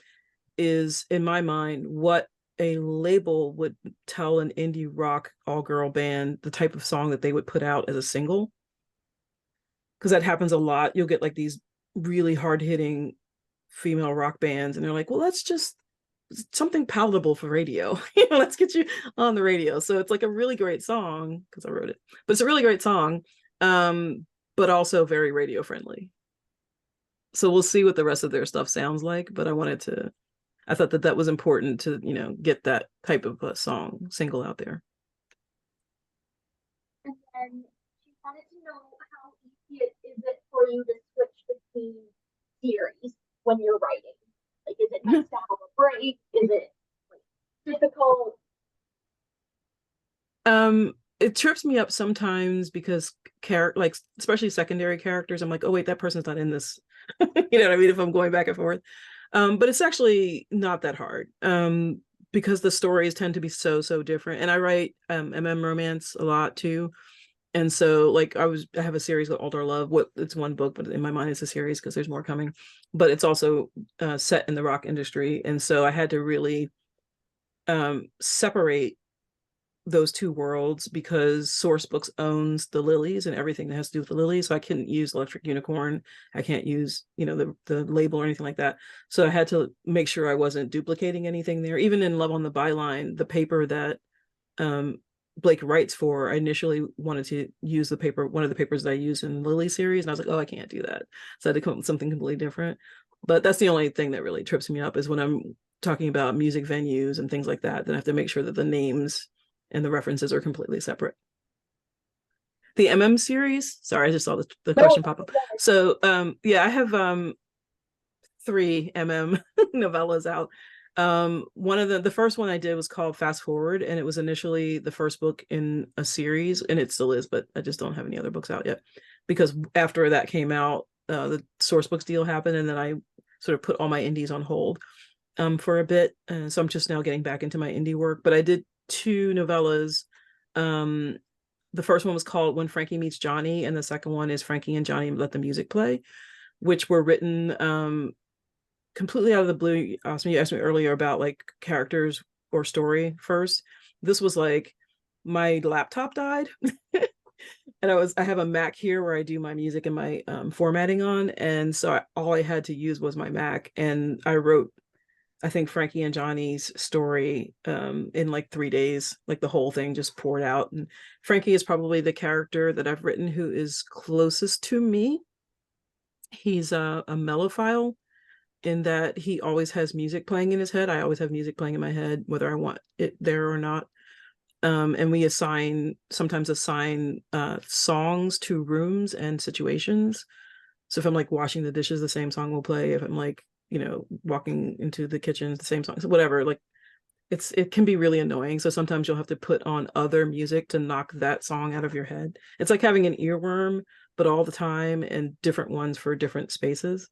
is, in my mind, what a label would tell an indie rock all girl band the type of song that they would put out as a single. Because that happens a lot. You'll get like these really hard hitting female rock bands, and they're like, well, that's just something palatable for radio. Let's get you on the radio. So it's like a really great song, because I wrote it, but it's a really great song, but also very radio friendly. So we'll see what the rest of their stuff sounds like. But I thought that was important to, get that type of song single out there. And then she wanted to know how easy is it for you to switch between series when you're writing? Like, is it nice to have a break? Is it like difficult? It trips me up sometimes because like especially secondary characters, I'm like, oh wait, that person's not in this. You know what I mean? If I'm going back and forth. But it's actually not that hard. Because the stories tend to be so different. And I write romance a lot too. And so like I have a series called Alter Love. It's one book, but in my mind it's a series because there's more coming. But it's also set in the rock industry. And so I had to really separate those two worlds, because Source Books owns the Lillys and everything that has to do with the Lillys. So I couldn't use Electric Unicorn. I can't use, the label or anything like that. So I had to make sure I wasn't duplicating anything there. Even in Love on the Byline, the paper that Blake writes for, I initially wanted to use one of the papers that I use in Lily series. And I was like, oh, I can't do that. So I had to come up with something completely different. But that's the only thing that really trips me up, is when I'm talking about music venues and things like that, then I have to make sure that the names and the references are completely separate. The series, sorry, I just saw the question pop up. So I have 3 novellas out. One of the first one I did was called Fast Forward, and it was initially the first book in a series, and it still is, but I just don't have any other books out yet, because after that came out, the Source Books deal happened, and then I sort of put all my indies on hold for a bit. So I'm just now getting back into my indie work. But I did 2 novellas. The first one was called When Frankie Meets Johnny, and the second one is Frankie and Johnny Let the Music Play, which were written completely out of the blue. You asked me earlier about like characters or story first. This was like, my laptop died and I have a Mac here where I do my music and my formatting on, and so all I had to use was my Mac, and I wrote, I think, Frankie and Johnny's story in like 3 days. Like the whole thing just poured out. And Frankie is probably the character that I've written who is closest to me. He's a mellophile, in that he always has music playing in his head. I always have music playing in my head, whether I want it there or not. And we sometimes assign songs to rooms and situations. So if I'm like washing the dishes, the same song will play. If I'm like, walking into the kitchen, the same song, so whatever. Like it can be really annoying. So sometimes you'll have to put on other music to knock that song out of your head. It's like having an earworm, but all the time, and different ones for different spaces.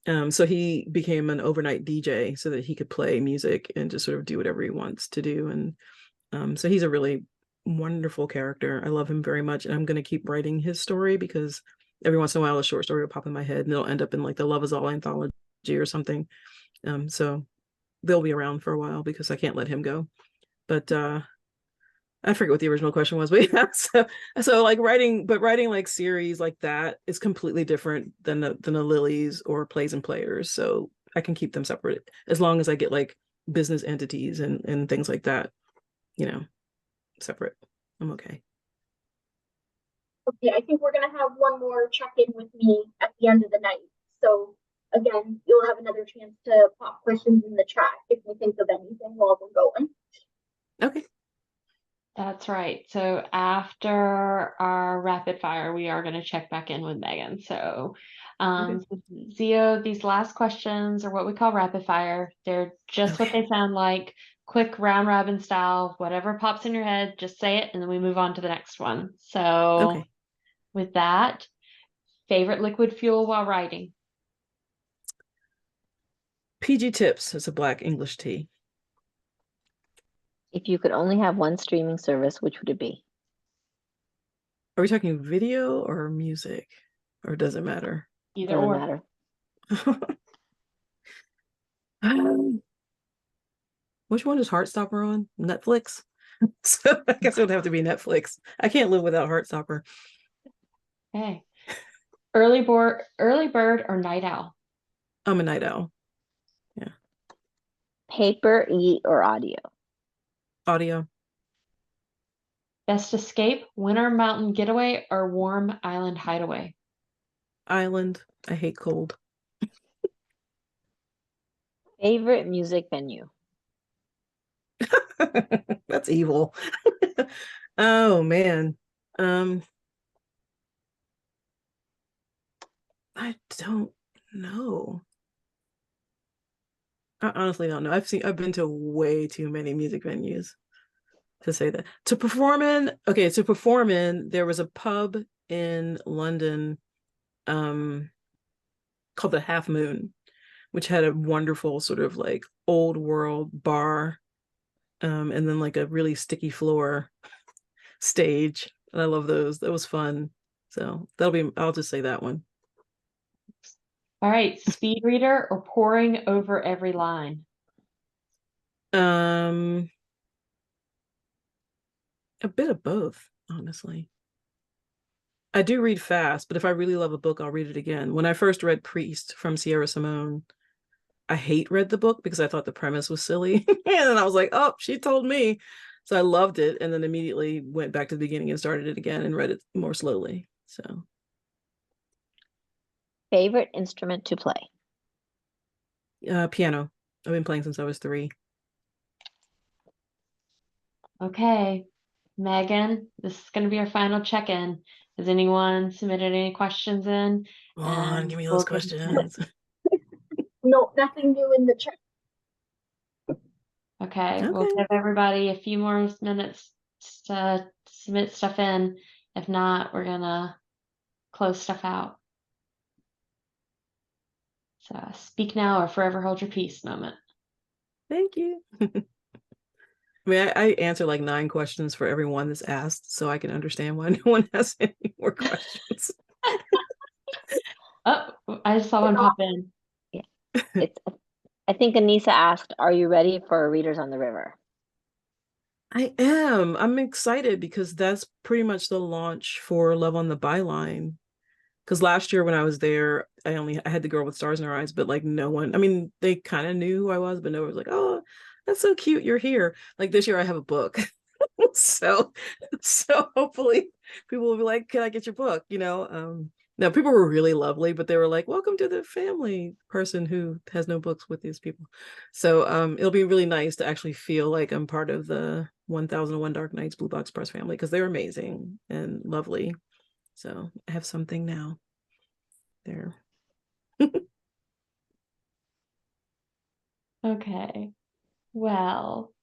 So he became an overnight DJ so that he could play music and just sort of do whatever he wants to do. And so he's a really wonderful character. I love him very much, and I'm going to keep writing his story, because every once in a while a short story will pop in my head, and it'll end up in like the Love Is All anthology or something. So they'll be around for a while, because I can't let him go. But I forget what the original question was, but yeah, so like writing like series like that is completely different than the Lillys or Plays and Players. So I can keep them separate as long as I get like business entities and things like that, separate. I'm okay. Okay, I think we're gonna have one more check-in with me at the end of the night. So again, you'll have another chance to pop questions in the chat if you think of anything while we're going. Okay. That's right. So after our rapid fire, we are going to check back in with Megan. So, Xio, these last questions are what we call rapid fire. They're just what they sound like, quick round robin style, whatever pops in your head, just say it, and then we move on to the next one. So with that, favorite liquid fuel while riding? PG Tips. It's a black English tea. If you could only have one streaming service, which would it be? Are we talking video or music? Or does it matter? Either Doesn't or. matter. Which one is Heartstopper on? Netflix? So I guess it would have to be Netflix. I can't live without Heartstopper. Okay. Early bird or night owl? I'm a night owl. Yeah. Paper, or audio? Audio. Best escape, winter mountain getaway or warm island hideaway? Island. I hate cold. Favorite music venue? That's evil. Oh man. I don't know. I honestly don't know. I've been to way too many music venues to say that. To perform in, there was a pub in London called the Half Moon, which had a wonderful sort of like old world bar, and then like a really sticky floor stage. And I love those. That was fun. So I'll just say that one. All right, speed reader or poring over every line? A bit of both, honestly. I do read fast, but if I really love a book, I'll read it again. When I first read Priest from Sierra Simone, I read the book because I thought the premise was silly. And then I was like, oh, she told me. So I loved it. And then immediately went back to the beginning and started it again and read it more slowly. So Favorite instrument to play? piano. I've been playing since I was 3. Okay, Megan, this is going to be our final check-in. Has anyone submitted any questions in? Come on, give me those questions. No, nothing new in the chat. Okay, we'll give everybody a few more minutes to submit stuff in. If not, we're gonna close stuff out. So speak now or forever hold your peace moment. Thank you. I mean, I answer like 9 questions for everyone that's asked, so I can understand why no one has any more questions. Oh, I just saw one pop in. Yeah. I think Anissa asked, are you ready for Readers on the River? I am. I'm excited because that's pretty much the launch for Love on the Byline. Because last year when I was there, I had the Girl with Stars in Her Eyes, but like no one, I mean, they kind of knew who I was, but no one was like, oh, that's so cute, you're here. Like this year I have a book. so hopefully people will be like, can I get your book? Now people were really lovely, but they were like, welcome to the family person who has no books with these people. So it'll be really nice to actually feel like I'm part of the 1001 Dark Nights Blue Box Press family because they're amazing and lovely. So I have something now there. Okay. Well,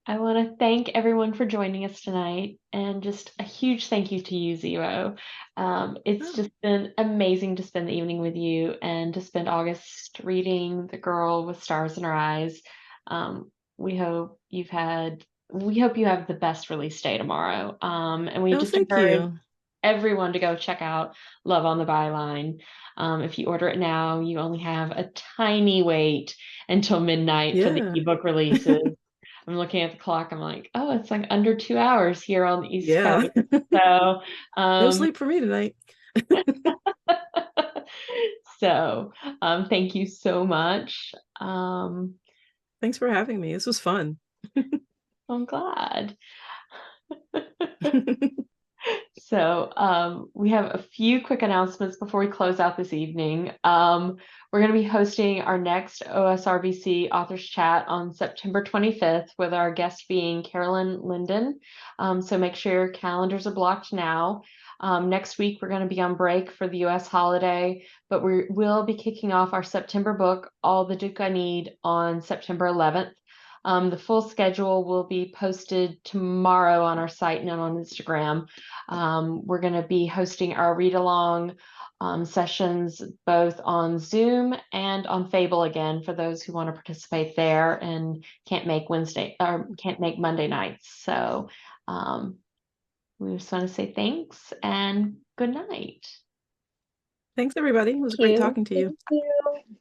I want to thank everyone for joining us tonight and just a huge thank you to you, Zero. It's just been amazing to spend the evening with you and to spend August reading The Girl with Stars in Her Eyes. We hope you have the best release day tomorrow. And we just encourage everyone to go check out Love on the Byline. If you order it now, you only have a tiny wait until midnight for the ebook releases. I'm looking at the clock. I'm like, oh, it's like under 2 hours here on the East Coast. So no sleep for me tonight. So thank you so much. Thank Thanks for having me. This was fun. I'm glad. So we have a few quick announcements before we close out this evening. We're going to be hosting our next OSRBC Authors Chat on September 25th with our guest being Carolyn Linden. So make sure your calendars are blocked now. Next week, we're going to be on break for the US holiday, but we will be kicking off our September book, All the Duke I Need, on September 11th. The full schedule will be posted tomorrow on our site and on Instagram. We're going to be hosting our read-along sessions both on Zoom and on Fable again for those who want to participate there and can't make Monday nights. So we just want to say thanks and good night. Thanks, everybody. It was Thank great you. talking to you. Thank you.